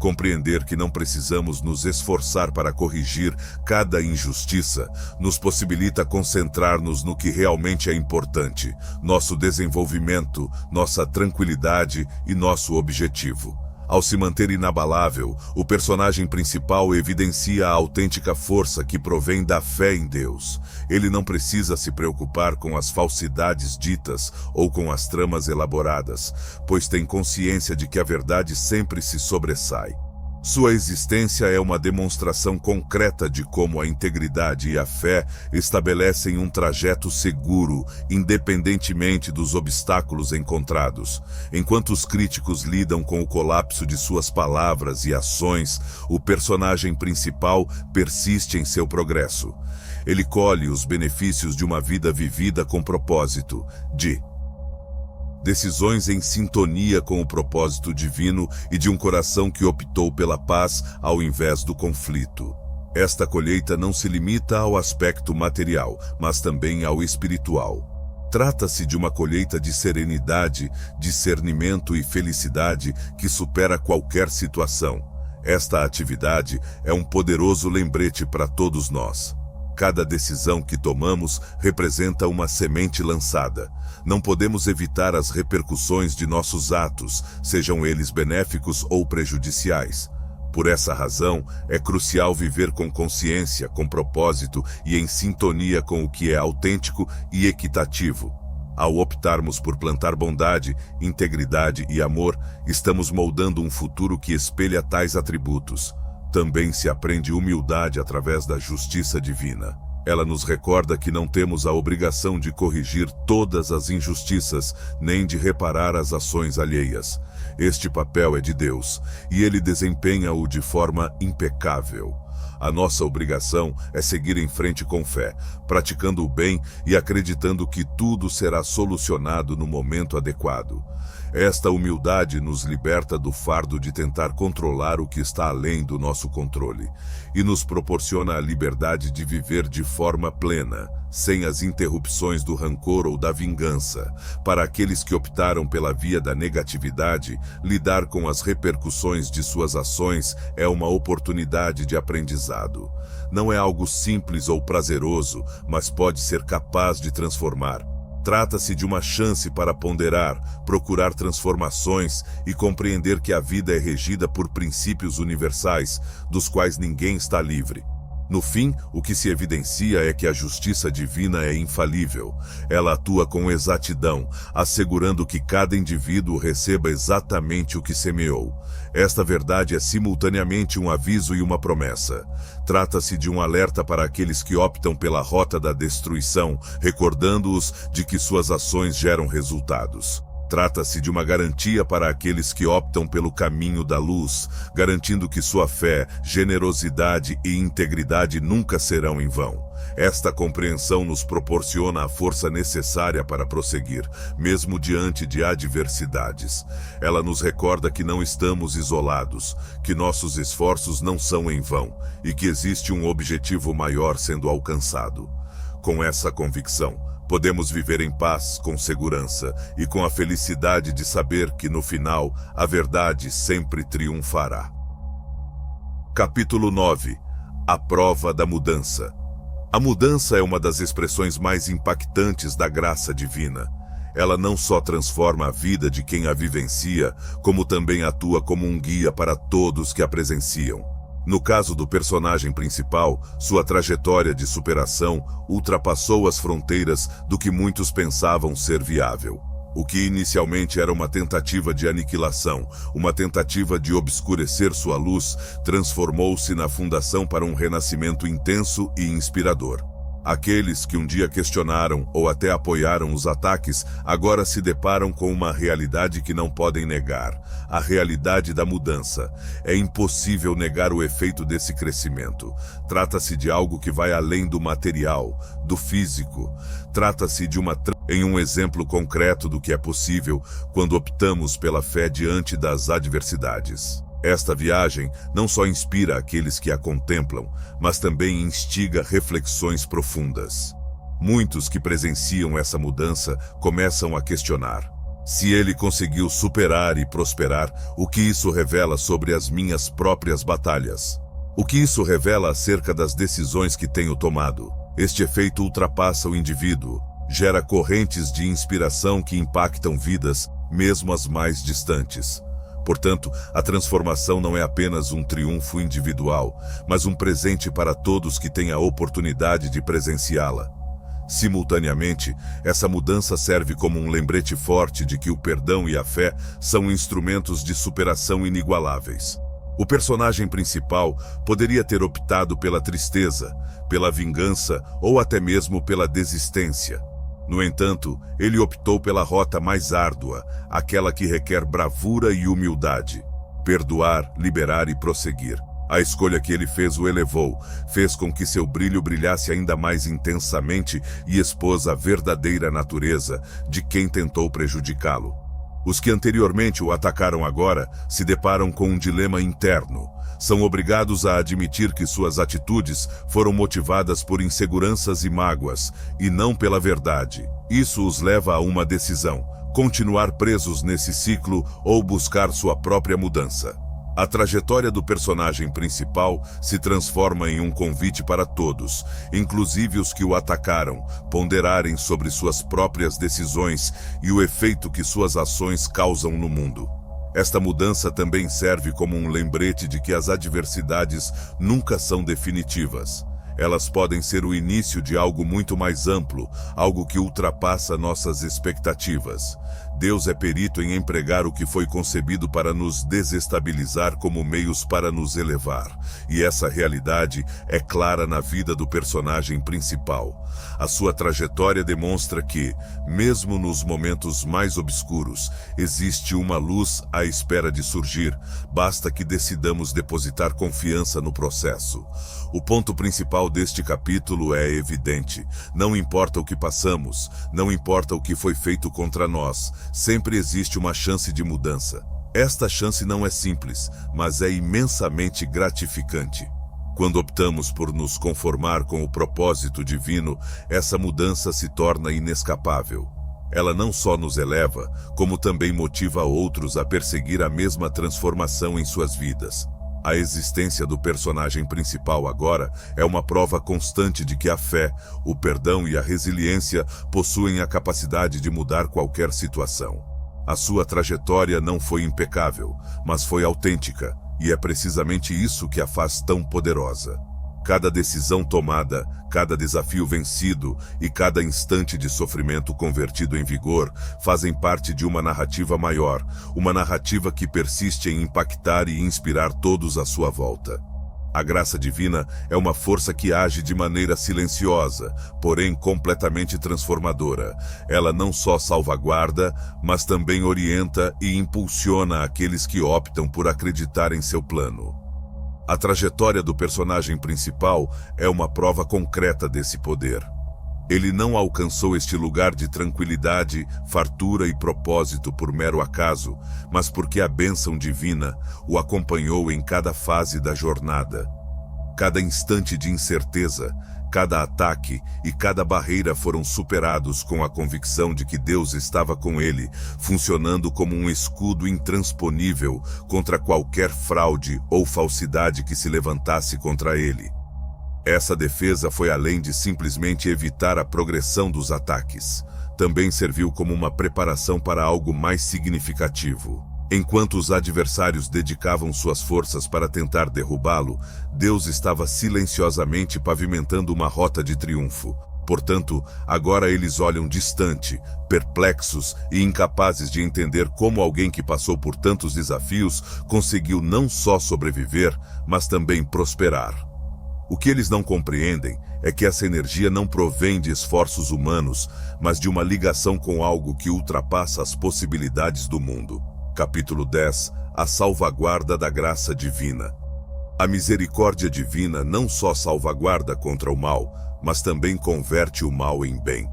Compreender que não precisamos nos esforçar para corrigir cada injustiça nos possibilita concentrar-nos no que realmente é importante, nosso desenvolvimento, nossa tranquilidade e nosso objetivo. Ao se manter inabalável, o personagem principal evidencia a autêntica força que provém da fé em Deus. Ele não precisa se preocupar com as falsidades ditas ou com as tramas elaboradas, pois tem consciência de que a verdade sempre se sobressai. Sua existência é uma demonstração concreta de como a integridade e a fé estabelecem um trajeto seguro, independentemente dos obstáculos encontrados. Enquanto os críticos lidam com o colapso de suas palavras e ações, o personagem principal persiste em seu progresso. Ele colhe os benefícios de uma vida vivida com propósito, de decisões em sintonia com o propósito divino e de um coração que optou pela paz ao invés do conflito. Esta colheita não se limita ao aspecto material, mas também ao espiritual. Trata-se de uma colheita de serenidade, discernimento e felicidade que supera qualquer situação. Esta atividade é um poderoso lembrete para todos nós. Cada decisão que tomamos representa uma semente lançada. Não podemos evitar as repercussões de nossos atos, sejam eles benéficos ou prejudiciais. Por essa razão, é crucial viver com consciência, com propósito e em sintonia com o que é autêntico e equitativo. Ao optarmos por plantar bondade, integridade e amor, estamos moldando um futuro que espelha tais atributos. Também se aprende humildade através da justiça divina. Ela nos recorda que não temos a obrigação de corrigir todas as injustiças, nem de reparar as ações alheias. Este papel é de Deus, e Ele desempenha-o de forma impecável. A nossa obrigação é seguir em frente com fé, praticando o bem e acreditando que tudo será solucionado no momento adequado. Esta humildade nos liberta do fardo de tentar controlar o que está além do nosso controle e nos proporciona a liberdade de viver de forma plena, sem as interrupções do rancor ou da vingança. Para aqueles que optaram pela via da negatividade, lidar com as repercussões de suas ações é uma oportunidade de aprendizado. Não é algo simples ou prazeroso, mas pode ser capaz de transformar. Trata-se de uma chance para ponderar, procurar transformações e compreender que a vida é regida por princípios universais, dos quais ninguém está livre. No fim, o que se evidencia é que a justiça divina é infalível. Ela atua com exatidão, assegurando que cada indivíduo receba exatamente o que semeou. Esta verdade é simultaneamente um aviso e uma promessa. Trata-se de um alerta para aqueles que optam pela rota da destruição, recordando-os de que suas ações geram resultados. Trata-se de uma garantia para aqueles que optam pelo caminho da luz, garantindo que sua fé, generosidade e integridade nunca serão em vão. Esta compreensão nos proporciona a força necessária para prosseguir, mesmo diante de adversidades. Ela nos recorda que não estamos isolados, que nossos esforços não são em vão e que existe um objetivo maior sendo alcançado. Com essa convicção, podemos viver em paz, com segurança e com a felicidade de saber que, no final, a verdade sempre triunfará. Capítulo 9. A prova da mudança. A mudança é uma das expressões mais impactantes da graça divina. Ela não só transforma a vida de quem a vivencia, como também atua como um guia para todos que a presenciam. No caso do personagem principal, sua trajetória de superação ultrapassou as fronteiras do que muitos pensavam ser viável. O que inicialmente era uma tentativa de aniquilação, uma tentativa de obscurecer sua luz, transformou-se na fundação para um renascimento intenso e inspirador. Aqueles que um dia questionaram ou até apoiaram os ataques, agora se deparam com uma realidade que não podem negar: a realidade da mudança. É impossível negar o efeito desse crescimento. Trata-se de algo que vai além do material, do físico. Trata-se de em um exemplo concreto do que é possível quando optamos pela fé diante das adversidades. Esta viagem não só inspira aqueles que a contemplam, mas também instiga reflexões profundas. Muitos que presenciam essa mudança começam a questionar: se ele conseguiu superar e prosperar, o que isso revela sobre as minhas próprias batalhas? O que isso revela acerca das decisões que tenho tomado? Este efeito ultrapassa o indivíduo, gera correntes de inspiração que impactam vidas, mesmo as mais distantes. Portanto, a transformação não é apenas um triunfo individual, mas um presente para todos que têm a oportunidade de presenciá-la. Simultaneamente, essa mudança serve como um lembrete forte de que o perdão e a fé são instrumentos de superação inigualáveis. O personagem principal poderia ter optado pela tristeza, pela vingança ou até mesmo pela desistência. No entanto, ele optou pela rota mais árdua, aquela que requer bravura e humildade. Perdoar, liberar e prosseguir. A escolha que ele fez o elevou, fez com que seu brilho brilhasse ainda mais intensamente e expôs a verdadeira natureza de quem tentou prejudicá-lo. Os que anteriormente o atacaram agora se deparam com um dilema interno. São obrigados a admitir que suas atitudes foram motivadas por inseguranças e mágoas, e não pela verdade. Isso os leva a uma decisão: continuar presos nesse ciclo ou buscar sua própria mudança. A trajetória do personagem principal se transforma em um convite para todos, inclusive os que o atacaram, ponderarem sobre suas próprias decisões e o efeito que suas ações causam no mundo. Esta mudança também serve como um lembrete de que as adversidades nunca são definitivas. Elas podem ser o início de algo muito mais amplo, algo que ultrapassa nossas expectativas. Deus é perito em empregar o que foi concebido para nos desestabilizar como meios para nos elevar. E essa realidade é clara na vida do personagem principal. A sua trajetória demonstra que, mesmo nos momentos mais obscuros, existe uma luz à espera de surgir. Basta que decidamos depositar confiança no processo. O ponto principal deste capítulo é evidente. Não importa o que passamos, não importa o que foi feito contra nós, sempre existe uma chance de mudança. Esta chance não é simples, mas é imensamente gratificante. Quando optamos por nos conformar com o propósito divino, essa mudança se torna inescapável. Ela não só nos eleva, como também motiva outros a perseguir a mesma transformação em suas vidas. A existência do personagem principal agora é uma prova constante de que a fé, o perdão e a resiliência possuem a capacidade de mudar qualquer situação. A sua trajetória não foi impecável, mas foi autêntica, e é precisamente isso que a faz tão poderosa. Cada decisão tomada, cada desafio vencido e cada instante de sofrimento convertido em vigor fazem parte de uma narrativa maior, uma narrativa que persiste em impactar e inspirar todos à sua volta. A graça divina é uma força que age de maneira silenciosa, porém completamente transformadora. Ela não só salvaguarda, mas também orienta e impulsiona aqueles que optam por acreditar em seu plano. A trajetória do personagem principal é uma prova concreta desse poder. Ele não alcançou este lugar de tranquilidade, fartura e propósito por mero acaso, mas porque a bênção divina o acompanhou em cada fase da jornada. Cada instante de incerteza, cada ataque e cada barreira foram superados com a convicção de que Deus estava com ele, funcionando como um escudo intransponível contra qualquer fraude ou falsidade que se levantasse contra ele. Essa defesa foi além de simplesmente evitar a progressão dos ataques. Também serviu como uma preparação para algo mais significativo. Enquanto os adversários dedicavam suas forças para tentar derrubá-lo, Deus estava silenciosamente pavimentando uma rota de triunfo. Portanto, agora eles olham distante, perplexos e incapazes de entender como alguém que passou por tantos desafios conseguiu não só sobreviver, mas também prosperar. O que eles não compreendem é que essa energia não provém de esforços humanos, mas de uma ligação com algo que ultrapassa as possibilidades do mundo. Capítulo 10. A salvaguarda da graça divina. A misericórdia divina não só salvaguarda contra o mal, mas também converte o mal em bem.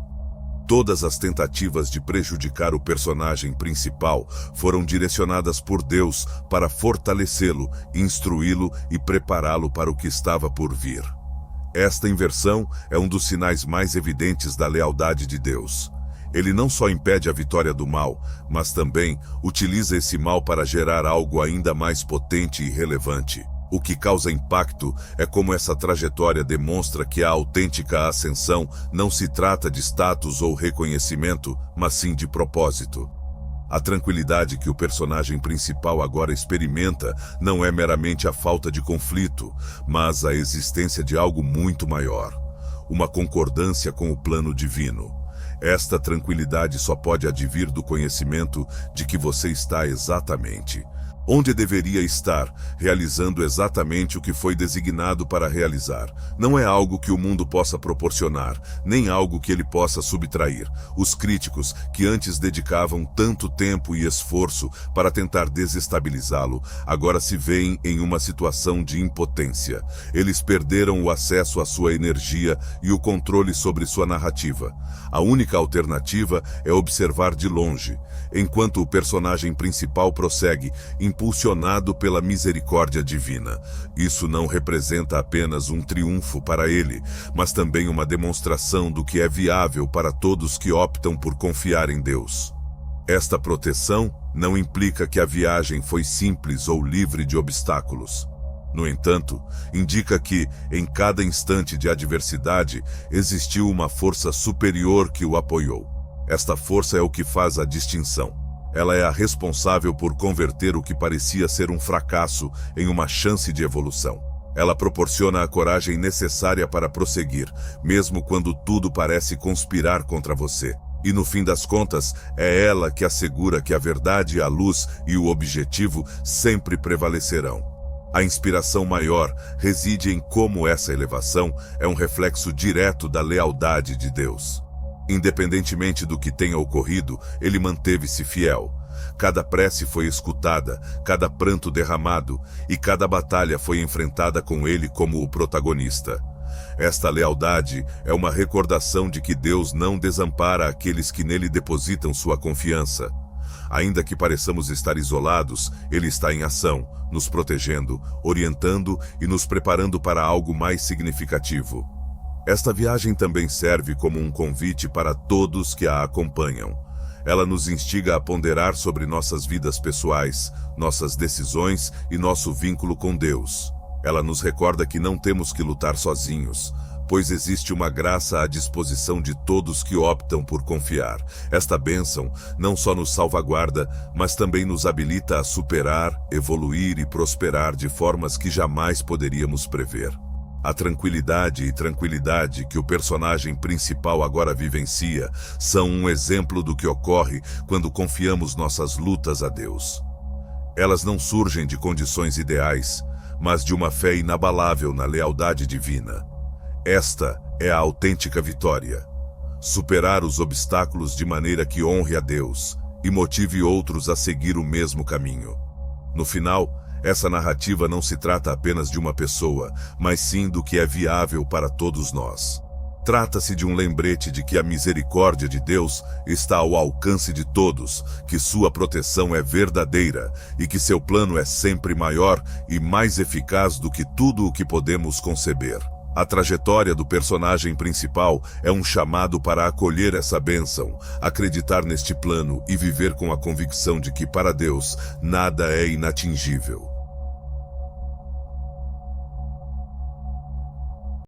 Todas as tentativas de prejudicar o personagem principal foram direcionadas por Deus para fortalecê-lo, instruí-lo e prepará-lo para o que estava por vir. Esta inversão é um dos sinais mais evidentes da lealdade de Deus. Ele não só impede a vitória do mal, mas também utiliza esse mal para gerar algo ainda mais potente e relevante. O que causa impacto é como essa trajetória demonstra que a autêntica ascensão não se trata de status ou reconhecimento, mas sim de propósito. A tranquilidade que o personagem principal agora experimenta não é meramente a falta de conflito, mas a existência de algo muito maior, uma concordância com o plano divino. Esta tranquilidade só pode advir do conhecimento de que você está exatamente onde deveria estar, realizando exatamente o que foi designado para realizar. Não é algo que o mundo possa proporcionar, nem algo que ele possa subtrair. Os críticos, que antes dedicavam tanto tempo e esforço para tentar desestabilizá-lo, agora se veem em uma situação de impotência. Eles perderam o acesso à sua energia e o controle sobre sua narrativa. A única alternativa é observar de longe, enquanto o personagem principal prossegue, impulsionado pela misericórdia divina. Isso não representa apenas um triunfo para ele, mas também uma demonstração do que é viável para todos que optam por confiar em Deus. Esta proteção não implica que a viagem foi simples ou livre de obstáculos. No entanto, indica que, em cada instante de adversidade, existiu uma força superior que o apoiou. Esta força é o que faz a distinção. Ela é a responsável por converter o que parecia ser um fracasso em uma chance de evolução. Ela proporciona a coragem necessária para prosseguir, mesmo quando tudo parece conspirar contra você. E no fim das contas, é ela que assegura que a verdade, a luz e o objetivo sempre prevalecerão. A inspiração maior reside em como essa elevação é um reflexo direto da lealdade de Deus. Independentemente do que tenha ocorrido, ele manteve-se fiel. Cada prece foi escutada, cada pranto derramado, e cada batalha foi enfrentada com ele como o protagonista. Esta lealdade é uma recordação de que Deus não desampara aqueles que nele depositam sua confiança. Ainda que pareçamos estar isolados, ele está em ação, nos protegendo, orientando e nos preparando para algo mais significativo. Esta viagem também serve como um convite para todos que a acompanham. Ela nos instiga a ponderar sobre nossas vidas pessoais, nossas decisões e nosso vínculo com Deus. Ela nos recorda que não temos que lutar sozinhos, pois existe uma graça à disposição de todos que optam por confiar. Esta bênção não só nos salvaguarda, mas também nos habilita a superar, evoluir e prosperar de formas que jamais poderíamos prever. A tranquilidade que o personagem principal agora vivencia são um exemplo do que ocorre quando confiamos nossas lutas a Deus. Elas não surgem de condições ideais, mas de uma fé inabalável na lealdade divina. Esta é a autêntica vitória. Superar os obstáculos de maneira que honre a Deus e motive outros a seguir o mesmo caminho. No final, essa narrativa não se trata apenas de uma pessoa, mas sim do que é viável para todos nós. Trata-se de um lembrete de que a misericórdia de Deus está ao alcance de todos, que sua proteção é verdadeira e que seu plano é sempre maior e mais eficaz do que tudo o que podemos conceber. A trajetória do personagem principal é um chamado para acolher essa bênção, acreditar neste plano e viver com a convicção de que para Deus nada é inatingível.